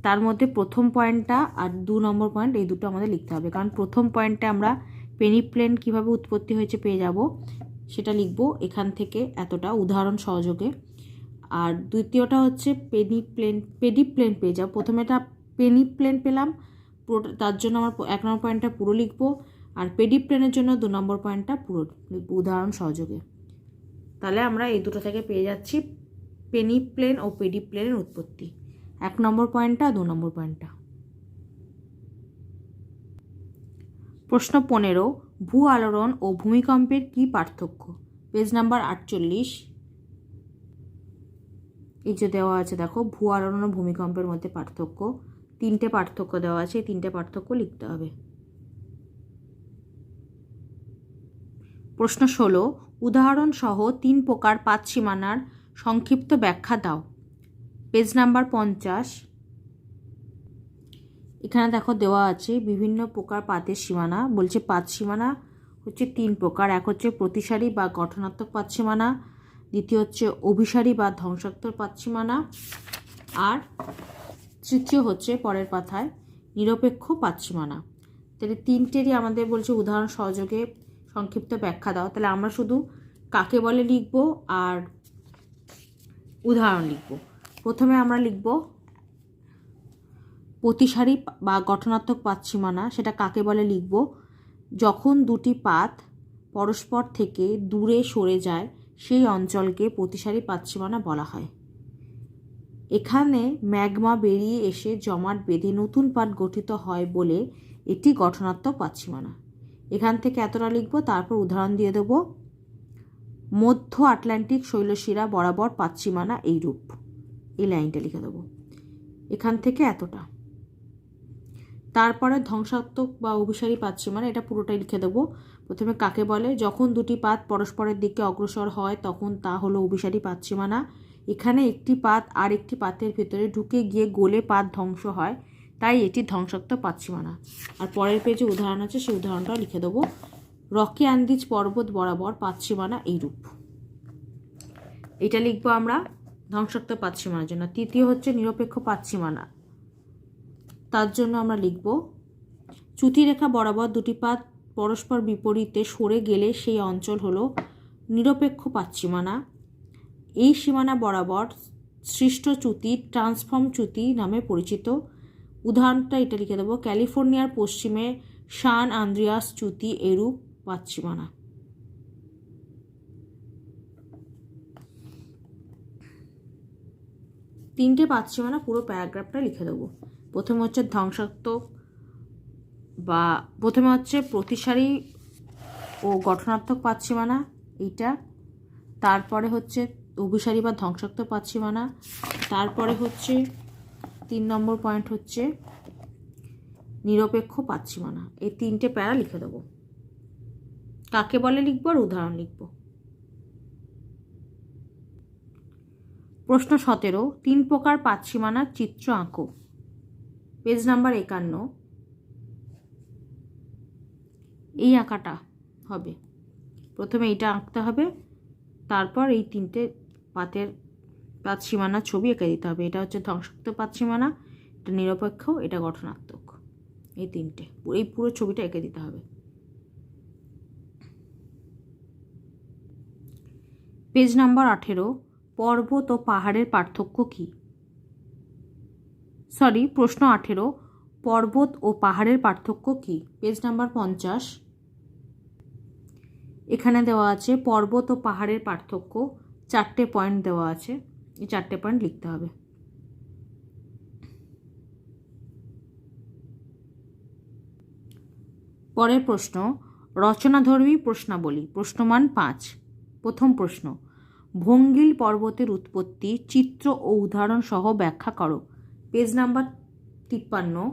তার মধ্যে প্রথম পয়েন্টটা আর 2 নম্বর পয়েন্ট, এই দুটো আমাদের লিখতে হবে, কারণ প্রথম পয়েন্টে আমরা পেনি প্লেন কীভাবে উৎপত্তি হয়েছে পেয়ে যাব, সেটা লিখব এখান থেকে এতটা উদাহরণ সহযোগে। আর দ্বিতীয়টা হচ্ছে পেডি প্লেন পেয়ে যাব, প্রথমে এটা পেনি প্লেন পেলাম পুরো, তার জন্য আমার 1 নম্বর পয়েন্টটা পুরো লিখব, আর পেডি প্লেনের জন্য 2 নম্বর পয়েন্টটা পুরো লিখব উদাহরণ সহযোগে। তাহলে আমরা এই দুটো থেকে পেয়ে যাচ্ছি পেনি প্লেন ও পেডি প্লেনের উৎপত্তি, 1 নম্বর পয়েন্টটা, 2 নম্বর পয়েন্টটা। প্রশ্ন 15, ভূ আলোড়ন ও ভূমিকম্পের কি পার্থক্য? Page number 48। এই যে দেওয়া আছে দেখো, ভূ আলোড়ন ও ভূমিকম্পের মধ্যে পার্থক্য, 3টে পার্থক্য দেওয়া আছে, এই 3টে পার্থক্য লিখতে হবে। প্রশ্ন 16, উদাহরণ সহ 3 প্রকার পাত সীমানার সংক্ষিপ্ত ব্যাখ্যা দাও। Page number 50। এখানে দেখো দেওয়া আছে বিভিন্ন প্রকার পাতের সীমানা। বলছে পাত সীমানা হচ্ছে 3 প্রকার। এক হচ্ছে প্রতিসারী বা গঠনাত্মক পাত সীমানা, দ্বিতীয় হচ্ছে অভিসারী বা ধ্বংসাত্মক পাত সীমানা, আর তৃতীয় হচ্ছে পরের পাতায় নিরপেক্ষ পাত সীমানা। তাহলে তিনটেরই আমাদের বলছে উদাহরণ সহযোগে সংক্ষিপ্ত ব্যাখ্যা দাও। তাহলে আমরা শুধু কাকে বলে লিখব আর উদাহরণ লিখব। প্রথমে আমরা লিখব প্রতিসারী বা গঠনাত্মক পাত সীমানা। সেটা কাকে বলে লিখব? যখন দুটি পাত পরস্পর থেকে দূরে সরে যায় সেই অঞ্চলকে প্রতিসারী পাত সীমানা বলা হয়। এখানে ম্যাগমা বেরিয়ে এসে জমাট বেঁধে নতুন পাত গঠিত হয় বলে এটি গঠনাত্মক পাত সীমানা। এখান থেকে এতটা লিখব, তারপর উদাহরণ দিয়ে দেব। মধ্য আটলান্টিক শৈলশিরা বরাবর পাত সীমানা এইরূপ। এই লাইনটা লিখে দেব। এখান থেকে এতটা। তারপরে ধ্বংসাত্মক বা অভিসারী পাত সীমানা, এটা পুরোটাই লিখে দেব। প্রথমে কাকে বলে? যখন দুটি পাত পরস্পরের দিকে অগ্রসর হয় তখন তা হলো অভিসারী পাত সীমানা। এখানে একটি পাত আর একটি পাতের ভেতরে ঢুকে গিয়ে গলে পাত ধ্বংস হয়, তাই এটি ধ্বংসাত্মক পাত সীমানা। আর পরের পেজে উদাহরণ আছে, সেই উদাহরণটাও লিখে দেবো। রকি আন্দিজ পর্বত বরাবর পাত সীমানা এইরূপ। এটা লিখবো আমরা ধ্বংসাত্মক পাত সীমানার জন্য। তৃতীয় হচ্ছে নিরপেক্ষ পাত সীমানা, তার জন্য আমরা লিখব চ্যুতিরেখা বরাবর দুটি পাত পরস্পর বিপরীতে সরে গেলে সেই অঞ্চল হলো নিরপেক্ষ পাত সীমানা। এই সীমানা বরাবর সৃষ্ট চ্যুতি ট্রান্সফর্ম চ্যুতি নামে পরিচিত। উদাহরণটা এটা লিখে দেবো। ক্যালিফোর্নিয়ার পশ্চিমে সান আন্দ্রিয়াস চ্যুতি এরূপ পাত সীমানা। তিনটে পাত সীমানা পুরো প্যারাগ্রাফটা লিখে দেবো। প্রথমে হচ্ছে ধ্বংসাত্মক বা প্রথমে হচ্ছে প্রতিসারী ও গঠনাত্মক পাত সীমানা এইটা, তারপরে হচ্ছে অভিসারী বা ধ্বংসাত্মক পাত সীমানা, তারপরে হচ্ছে 3 নম্বর পয়েন্ট হচ্ছে নিরপেক্ষ পাত সীমানা। এই তিনটে প্যারা লিখে দেবো। কাকে বলে লিখবো আর উদাহরণ লিখবো। প্রশ্ন 17, 3 প্রকার পাত সীমানার চিত্র আঁকো। Page number 51। এই আঁকাটা হবে। প্রথমে এইটা আঁকতে হবে, তারপর এই তিনটে পাত সীমানার ছবি এঁকে দিতে হবে। এটা হচ্ছে ধ্বংসাত্মক পাত সীমানা, এটা নিরপেক্ষ, এটা গঠনাত্মক। এই তিনটে, এই পুরো ছবিটা এঁকে দিতে হবে। পেজ নাম্বার 18, পর্বত ও পাহাড়ের পার্থক্য কী? প্রশ্ন 18, পর্বত ও পাহাড়ের পার্থক্য কী? Page number 50। এখানে দেওয়া আছে পর্বত ও পাহাড়ের পার্থক্য, 4টে পয়েন্ট দেওয়া আছে। এই 4টে পয়েন্ট লিখতে হবে। পরের প্রশ্ন, রচনাধর্মী প্রশ্নাবলী, প্রশ্নমান 5। প্রথম প্রশ্ন, ভঙ্গিল পর্বতের উৎপত্তি চিত্র ও উদাহরণ সহ ব্যাখ্যা করো। Page number 53।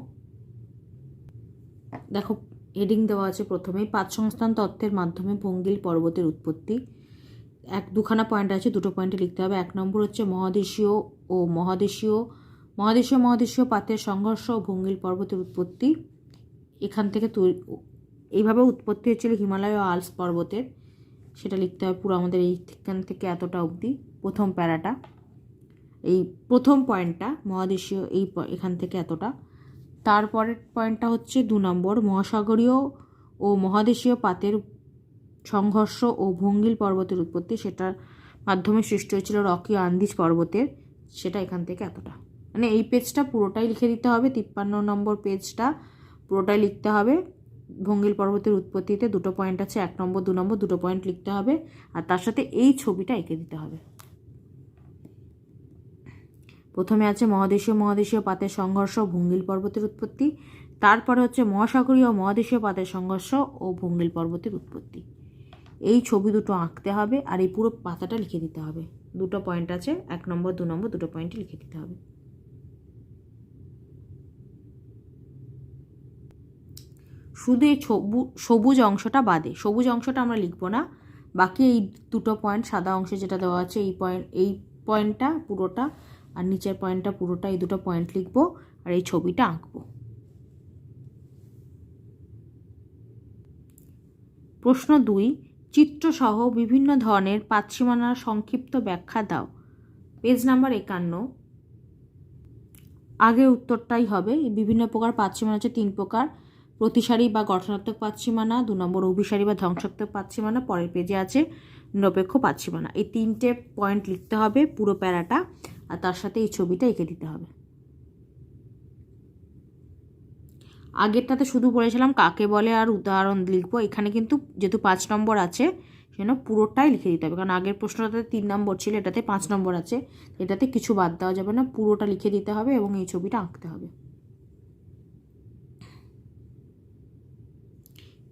দেখো হেডিং দেওয়া আছে প্রথমেই, পাত সংস্থান তত্ত্বের মাধ্যমে ভঙ্গিল পর্বতের উৎপত্তি। দুখানা পয়েন্ট আছে, দুটো পয়েন্টে লিখতে হবে। 1 নম্বর হচ্ছে মহাদেশীয় ও মহাদেশীয় পাতের সংঘর্ষ ও ভঙ্গিল পর্বতের উৎপত্তি। এখান থেকে এইভাবে উৎপত্তি হচ্ছিল হিমালয় ও আল্পস পর্বতের, সেটা লিখতে হবে পুরো আমাদের এইখান থেকে এতটা অবধি। প্রথম প্যারাটা, এই প্রথম পয়েন্টটা মহাদেশীয়, এখান থেকে এতটা। তারপরের পয়েন্টটা হচ্ছে 2 নম্বর, মহাসাগরীয় ও মহাদেশীয় পাতের সংঘর্ষ ও ভঙ্গিল পর্বতের উৎপত্তি, সেটার মাধ্যমে সৃষ্টি হয়েছিল রকি আন্দিজ পর্বতের, সেটা এখান থেকে এতটা। মানে এই পেজটা পুরোটাই লিখে দিতে হবে। 53 নম্বর পেজটা পুরোটাই লিখতে হবে। ভঙ্গিল পর্বতের উৎপত্তিতে 2টো পয়েন্ট আছে, 1 নম্বর 2 নম্বর 2টো পয়েন্ট লিখতে হবে, আর তার সাথে এই ছবিটা এঁকে দিতে হবে। প্রথমে আছে মহাদেশীয় পাতের সংঘর্ষ ও ভঙ্গিল পর্বতের উৎপত্তি, তারপরে হচ্ছে মহাসাগরীয় মহাদেশীয় পাতের সংঘর্ষ ও ভঙ্গিল পর্বতের উৎপত্তি। এই ছবি দুটো আঁকতে হবে আর এই পুরো পাতাটা লিখে দিতে হবে। 2টো পয়েন্ট আছে, 1 নম্বর 2 নম্বর 2টো পয়েন্টে লিখে দিতে হবে। শুধু এই সবুজ অংশটা বাদে, সবুজ অংশটা আমরা লিখব না, বাকি এই দুটো পয়েন্ট সাদা অংশে যেটা দেওয়া আছে এই পয়েন্টটা পুরোটা আর নিচের পয়েন্টটা পুরোটা, এই দুটো পয়েন্ট লিখবো আর এই ছবিটা আঁকবো। প্রশ্ন 2, চিত্রসহ বিভিন্ন ধরনের পাতসীমানার সংক্ষিপ্ত ব্যাখ্যা দাও। Page number 51। আগে উত্তরটাই হবে। বিভিন্ন প্রকার পাতসীমানা হচ্ছে 3 প্রকার: প্রতিসারী বা গঠনাত্মক পাতসীমানা, 2 নম্বর অভিসারী বা ধ্বংসাত্মক পাতসীমানা, পরের পেজে আছে নিরপেক্ষ পাতসীমানা। এই 3টে পয়েন্ট লিখতে হবে পুরো প্যারাটা, আর তার সাথে এই ছবিটা এঁকে দিতে হবে। আগেরটাতে শুধু বলেছিলাম কাকে বলে আর উদাহরণ লিখবো, এখানে কিন্তু যেহেতু 5 নম্বর আছে সেজন্য পুরোটাই লিখে দিতে হবে, কারণ আগের প্রশ্নটাতে 3 নম্বর ছিল, এটাতে 5 নম্বর আছে, এটাতে কিছু বাদ দেওয়া যাবে না, পুরোটা লিখে দিতে হবে এবং এই ছবিটা আঁকতে হবে।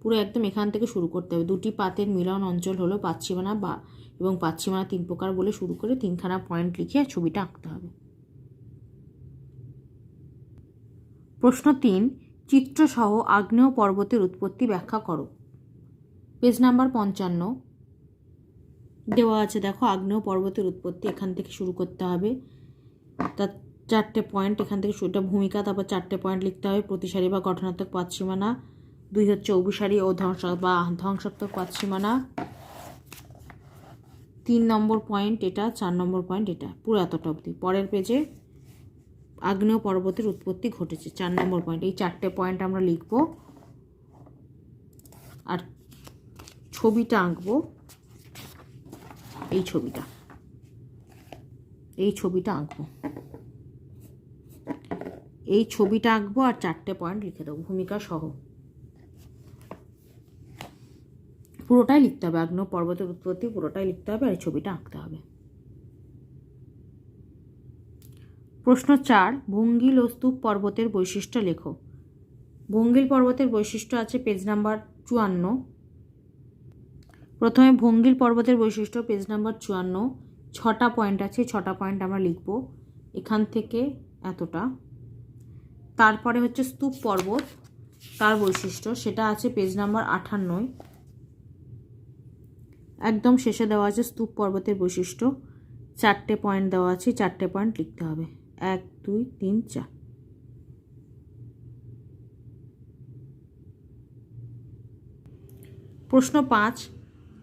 পুরো একদম এখান থেকে শুরু করতে হবে। 2টি পাতের মিলন অঞ্চল হলো পাতসীমানা বা এবং পাতসীমানা 3 প্রকার বলে শুরু করে 3খানা পয়েন্ট লিখে ছবিটা আঁকতে হবে। প্রশ্ন 3, চিত্রসহ আগ্নেয় পর্বতের উৎপত্তি ব্যাখ্যা করো। পেজ নাম্বার 55 দেওয়া আছে। দেখো, আগ্নেয় পর্বতের উৎপত্তি এখান থেকে শুরু করতে হবে। তার 4টে পয়েন্ট এখান থেকে শুরু, ভূমিকা, তারপর 4টে পয়েন্ট লিখতে হবে। প্রতিসারী বা গঠনাত্মক পাতসীমানা, 2 হচ্ছে অভিসারী ও ধ্বংসাত্মক পাতসীমানা, 3 নম্বর পয়েন্ট এটা, 4 নম্বর পয়েন্ট এটা, পুরো এতটা অবধি। পরের পেজে আগ্নেয় পর্বতের উৎপত্তি ঘটেছে, 4 নম্বর পয়েন্ট। এই 4টে পয়েন্ট আমরা লিখব আর ছবিটা আঁকবো। এই ছবিটা আঁকবো, এই ছবিটা আঁকবো আর 4টে পয়েন্ট লিখে দেবো ভূমিকা সহ। পুরোটাই লিখতে হবে, আগ্নেয় পর্বতের উৎপত্তি পুরোটাই লিখতে হবে আর এই ছবিটা আঁকতে হবে। প্রশ্ন 4, ভঙ্গিল ও স্তূপ পর্বতের বৈশিষ্ট্য লেখো। ভঙ্গিল পর্বতের বৈশিষ্ট্য আছে পেজ নাম্বার 54। প্রথমে ভঙ্গিল পর্বতের বৈশিষ্ট্য, পেজ নাম্বার 54, 6টা পয়েন্ট আছে, 6টা পয়েন্ট আমরা লিখব এখান থেকে এতটা। তারপরে হচ্ছে স্তূপ পর্বত, তার বৈশিষ্ট্য, সেটা আছে পেজ নাম্বার 58। একদম শেষে দেওয়া আছে স্তূপ পর্বতের বৈশিষ্ট্য, 4টে পয়েন্ট দেওয়া আছে, 4টে পয়েন্ট লিখতে হবে, 1 2 3 4। প্রশ্ন 5,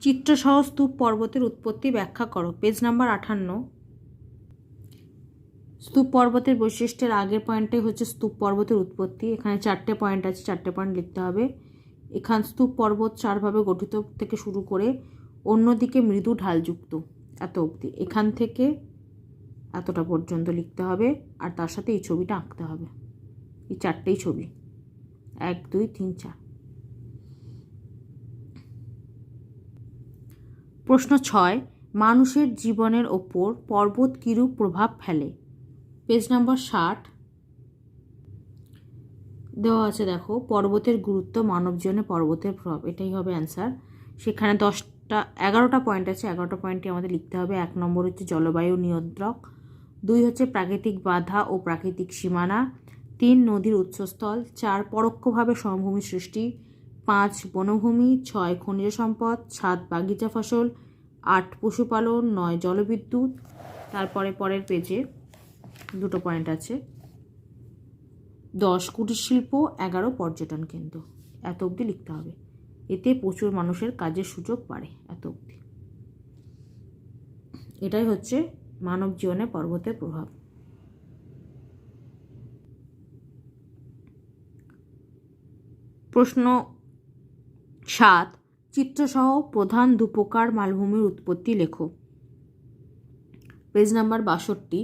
চিত্রসহ স্তূপ পর্বতের উৎপত্তি ব্যাখ্যা করো। Page number 58। স্তূপ পর্বতের বৈশিষ্ট্যের আগের পয়েন্টটাই হচ্ছে স্তূপ পর্বতের উৎপত্তি। এখানে 4টে পয়েন্ট আছে, 4টে পয়েন্ট লিখতে হবে। এখান স্তূপ পর্বত 4ভাবে গঠিত থেকে শুরু করে অন্যদিকে মৃদু ঢালযুক্ত এত অবধি, এখান থেকে এতটা পর্যন্ত লিখতে হবে আর তার সাথে এই ছবিটা আঁকতে হবে। এই 4টেই ছবি, 1 2 3 4। প্রশ্ন 6, মানুষের জীবনের ওপর পর্বত কিরূপ প্রভাব ফেলে। পেজ নাম্বার 60 দেওয়া আছে। দেখো, পর্বতের গুরুত্ব, মানব জীবনে পর্বতের প্রভাব, এটাই হবে অ্যান্সার। সেখানে 11টা পয়েন্ট আছে, 11টা পয়েন্টই আমাদের লিখতে হবে। 1 নম্বর হচ্ছে জলবায়ু নিয়ন্ত্রক, 2 হচ্ছে প্রাকৃতিক বাধা ও প্রাকৃতিক সীমানা, 3 নদীর উৎসস্থল, 4 পরোক্ষভাবে সমভূমি সৃষ্টি, 5 বনভূমি, 6 খনিজ সম্পদ, 7 বাগিচা ফসল, 8 পশুপালন, 9 জলবিদ্যুৎ। তারপরে পরের পেজে 2টো পয়েন্ট আছে, 10 কুটির শিল্প, 11 পর্যটন কেন্দ্র। এত অবধি লিখতে হবে, এতে প্রচুর মানুষের কাজের সুযোগ বাড়ে, এত অবধি। এটাই হচ্ছে মানব জীবনে পর্বতের প্রভাব। প্রশ্ন 7, চিত্রসহ প্রধান 2 প্রকার মালভূমির উৎপত্তি লেখো। Page number 62।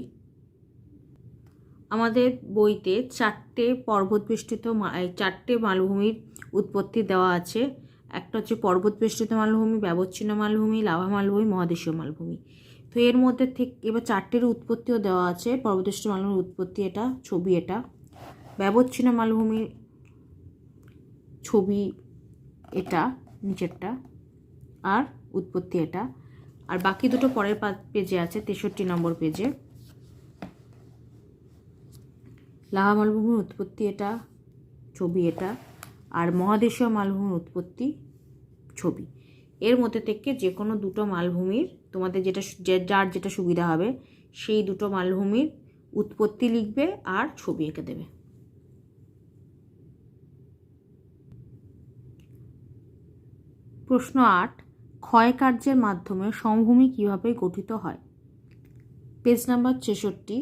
আমাদের বইতে 4টে পর্বতবেষ্টিত 4টে মালভূমির উৎপত্তি দেওয়া আছে। একটা হচ্ছে পর্বতবেষ্টিত মালভূমি, ব্যবচ্ছিন্ন মালভূমি, লাভা মালভূমি, মহাদেশীয় মালভূমি। তো এর মধ্যে থেকে এবার 4টের উৎপত্তিও দেওয়া আছে। পর্বতবেষ্টিত মালভূমির উৎপত্তি এটা, ছবি এটা। ব্যবচ্ছিন্ন মালভূমির ছবি এটা, নিচেরটা, আর উৎপত্তি এটা। আর বাকি দুটো পরের পেজে আছে, 63 নম্বর পেজে। লাভা মালভূমির উৎপত্তি এটা, ছবি এটা, আর মহাদেশীয় মালভূমির উৎপত্তি ছবি। এর মধ্যে থেকে যে কোনো দুটো মালভূমির তোমাদের যার যেটা সুবিধা হবে সেই দুটো মালভূমির উৎপত্তি লিখবে আর ছবি এঁকে দেবে। প্রশ্ন 8, ক্ষয়কার্যের মাধ্যমে সমভূমি কিভাবে গঠিত হয়? পেজ নাম্বার 66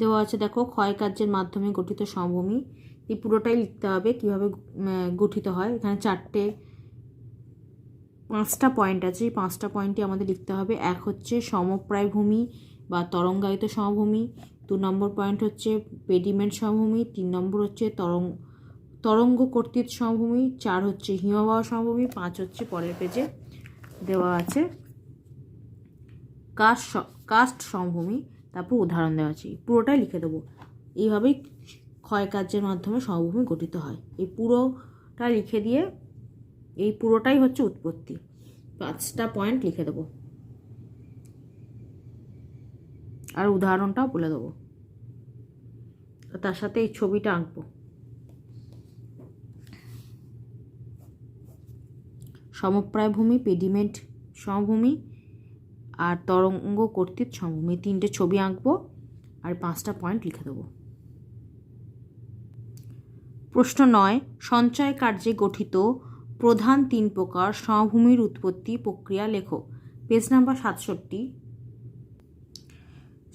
দেওয়া আছে, দেখো ক্ষয়কার্যের মাধ্যমে গঠিত সমভূমি, এই পুরোটাই লিখতে হবে কিভাবে গঠিত হয়। এখানে 5টা পয়েন্ট আছে, এই 5টা পয়েন্টই আমাদের লিখতে হবে। এক হচ্ছে সমপ্রায় ভূমি বা তরঙ্গায়িত সমভূমি, 2 নম্বর পয়েন্ট হচ্ছে পেডিমেন্ট সমভূমি, 3 নম্বর হচ্ছে তরঙ্গ কর্তৃক সমভূমি, 4 হচ্ছে হিমবাহ সমভূমি, 5 হচ্ছে পরের পেজে দেওয়া আছে কাস্ট সমভূমি। তারপর উদাহরণ দেওয়া আছে, পুরোটাই লিখে দেবো। এইভাবেই ক্ষয়কার্যের মাধ্যমে সমভূমি গঠিত হয়। এই পুরোটা লিখে দিয়ে এই পুরোটাই হচ্ছে উৎপত্তি। 5টা পয়েন্ট লিখে দেবো আর উদাহরণটাও বলে দেবো, তার সাথে এই ছবিটা আঁকবো। সমপ্রায় ভূমি, পেডিমেন্ট সমভূমি আর তরঙ্গ কর্তৃক সমভূমি, 3টে ছবি আঁকবো আর 5টা পয়েন্ট লিখে দেবো। প্রশ্ন 9, সঞ্চয় কার্যে গঠিত প্রধান 3 প্রকার সমভূমির উৎপত্তি প্রক্রিয়া লেখো। পেজ নাম্বার 67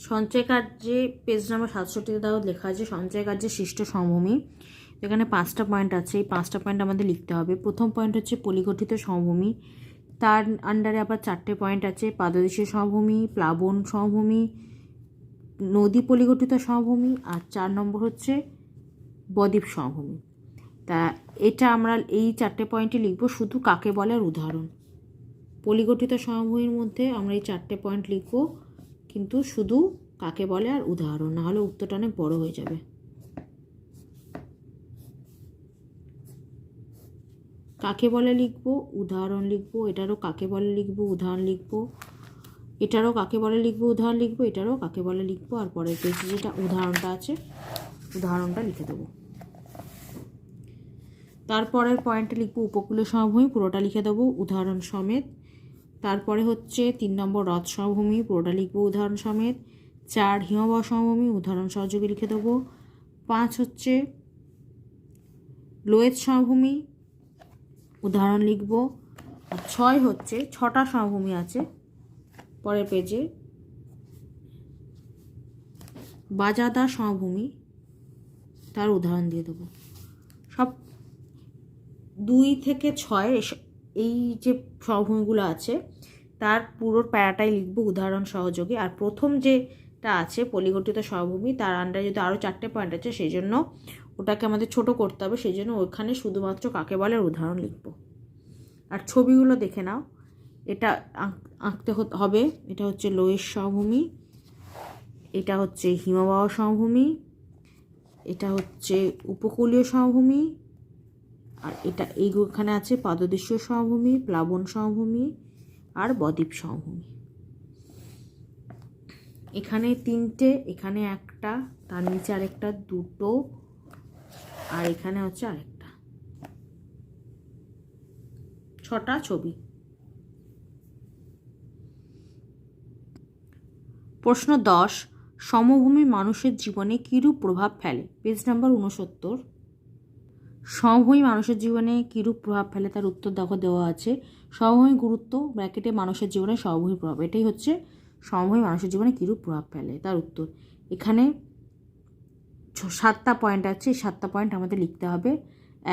সঞ্চয় কার্যে, পেজ নাম্বার 67 তাও লেখা আছে সঞ্চয় কার্যে সৃষ্ট সমভূমি। এখানে 5টা পয়েন্ট আছে, এই 5টা পয়েন্ট আমাদের লিখতে হবে। প্রথম পয়েন্ট হচ্ছে পলিগঠিত সমভূমি, তার আন্ডারে আবার 4টে পয়েন্ট আছে, পাদদেশীয় সমভূমি, প্লাবন সমভূমি, নদী পলিগঠিত সমভূমি, আর 4 নম্বর হচ্ছে বদ্বীপ সমভূমি। তা এটা আমরা এই 4টে পয়েন্টে লিখবো শুধু কাকে বলে আর উদাহরণ। পলিগঠিত সমভূমির মধ্যে আমরা এই 4টে পয়েন্ট লিখবো কিন্তু শুধু কাকে বলে আর উদাহরণ, না হলে উত্তরটা অনেক বড় হয়ে যাবে। কাকে বলে লিখবো, উদাহরণ লিখবো, এটারও কাকে বলে লিখবো, উদাহরণ লিখবো, এটারও কাকে বলে লিখবো, উদাহরণ লিখবো, এটারও কাকে বলে লিখবো, আর পরের পেজে যেটা উদাহরণটা আছে উদাহরণটা লিখে দেবো। তারপরের পয়েন্টে লিখবো উপকূলীয় সমভূমি, পুরোটা লিখে দেবো উদাহরণ সমেত। তারপরে হচ্ছে 3 নম্বর হ্রদ সমভূমি, পুরোটা লিখবো উদাহরণ সমেত। 4 হিমবাহ সমভূমি, উদাহরণ সহযোগে লিখে দেবো। 5 হচ্ছে লোয়েত সমভূমি, উদাহরণ লিখবো। আর 6 হচ্ছে 6টা সমভূমি আছে পরের পেজে, বাজাদা সমভূমি, তার উদাহরণ দিয়ে দেবো। সব 2 থেকে 6 এই যে সমভূমিগুলো আছে তার পুরো প্যারাটাই লিখবো উদাহরণ সহযোগে। আর প্রথম যেটা আছে পলিগঠিত সমভূমি, তার আন্ডারে যদি আরও 4টে পয়েন্ট আছে সেই জন্য ওটাকে আমাদের ছোট করতে হবে, সেই জন্য ওখানে শুধুমাত্র কাকে বলে উদাহরণ লিখবো। আর ছবিগুলো দেখে নাও, এটা আঁকতে হবে। এটা হচ্ছে লোয়ের সমভূমি, এটা হচ্ছে হিমবাহ সমভূমি, এটা হচ্ছে উপকূলীয় সমভূমি, আর এটা এইখানে আছে পাদদেশীয় সমভূমি, প্লাবন সমভূমি আর বদ্বীপ সমভূমি। এখানে 3টে, এখানে একটা, তার নিচে আরেকটা, 2টো, আর এখানে হচ্ছে আরেকটা, 6টা ছবি। প্রশ্ন 10, সমভূমি মানুষের জীবনে কিরূপ প্রভাব ফেলে? পেজ নাম্বার 69 সমভূমি মানুষের জীবনে কিরূপ প্রভাব ফেলে তার উত্তর দেখো দেওয়া আছে। সমভূমি গুরুত্ব ব্র্যাকেটে মানুষের জীবনে সমভূমি প্রভাব, এটাই হচ্ছে সমভূমি মানুষের জীবনে কিরূপ প্রভাব ফেলে তার উত্তর। এখানে 7টা পয়েন্ট আছে, এই 7টা পয়েন্ট আমাদের লিখতে হবে।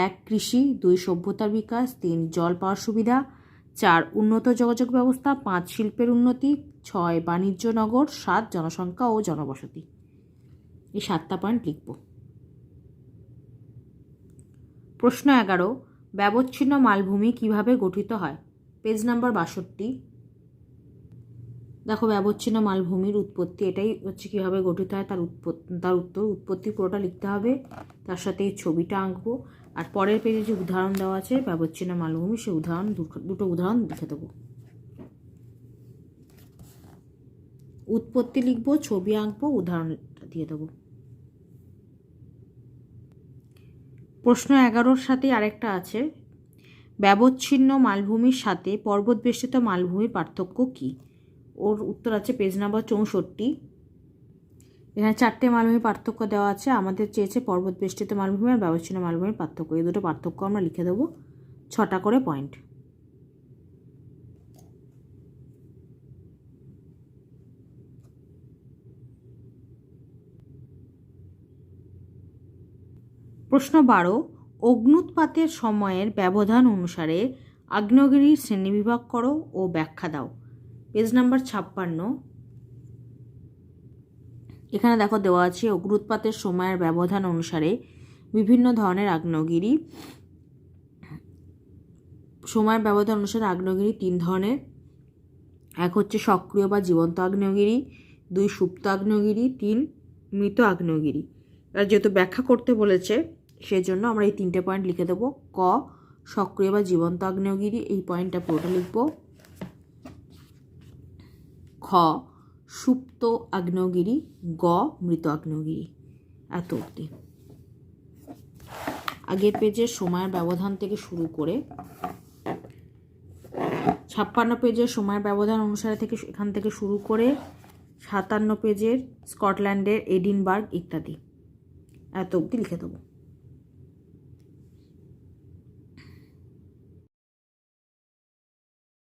1 কৃষি, 2 সভ্যতার বিকাশ, 3 জল পাওয়ার সুবিধা, 4 উন্নত যোগাযোগ ব্যবস্থা, 5 শিল্পের উন্নতি, 6 বাণিজ্য নগর, 7 জনসংখ্যা ও জনবসতি। এই 7টা পয়েন্ট লিখব। প্রশ্ন 11, ব্যবচ্ছিন্ন মালভূমি কিভাবে গঠিত হয়? পেজ নাম্বার 62 দেখো ব্যবচ্ছিন্ন মালভূমির উৎপত্তি, এটাই হচ্ছে কীভাবে গঠিত হয় তার উত্তর। উৎপত্তি পুরোটা লিখতে হবে, তার সাথে এই ছবিটা আঁকবো। আর পরের পেজে যে উদাহরণ দেওয়া আছে ব্যবচ্ছিন্ন মালভূমি, সেই উদাহরণ দুটো উদাহরণ লিখে দেবো। উৎপত্তি লিখবো, ছবি আঁকবো, উদাহরণটা দিয়ে দেবো। প্রশ্ন 11-র সাথে আরেকটা আছে, ব্যবচ্ছিন্ন মালভূমির সাথে পর্বতবেষ্টিত মালভূমির পার্থক্য কী? ওর উত্তর আছে পেজ নাম্বার 64। এখানে 4টে মালভূমির পার্থক্য দেওয়া আছে। আমাদের চেয়েছে পর্বতবেষ্টিত মালভূমি আর ব্যবচ্ছিন্ন মালভূমির পার্থক্য। এই দুটো পার্থক্য আমরা লিখে দেবো 6টা করে পয়েন্ট। প্রশ্ন 12, অগ্ন্যুৎপাতের সময়ের ব্যবধান অনুসারে আগ্নেয়গিরির শ্রেণীবিভাগ করো ও ব্যাখ্যা দাও। Page number 56। এখানে দেখো দেওয়া আছে অগ্ন্যুৎপাতের সময়ের ব্যবধান অনুসারে বিভিন্ন ধরনের আগ্নেয়গিরি। সময়ের ব্যবধান অনুসারে আগ্নেয়গিরি 3 ধরনের। এক হচ্ছে সক্রিয় বা জীবন্ত আগ্নেয়গিরি, 2 সুপ্ত আগ্নেয়গিরি, 3 মৃত আগ্নেয়গিরি। আর যেহেতু ব্যাখ্যা করতে বলেছে সেজন্য আমরা এই 3টে পয়েন্ট লিখে দেবো। ক সক্রিয় বা জীবন্ত আগ্নেয়গিরি, এই পয়েন্টটা পুরোটা লিখব। খ সুপ্ত আগ্নেয়গিরি, গ মৃত আগ্নেয়গিরি। এত অবধি। আগের পেজের সময়ের ব্যবধান থেকে শুরু করে 56 পেজের সময়ের ব্যবধান অনুসারে থেকে এখান থেকে শুরু করে 57 পেজের স্কটল্যান্ডের এডিনবার্গ ইত্যাদি এত অবধি লিখে দেবো।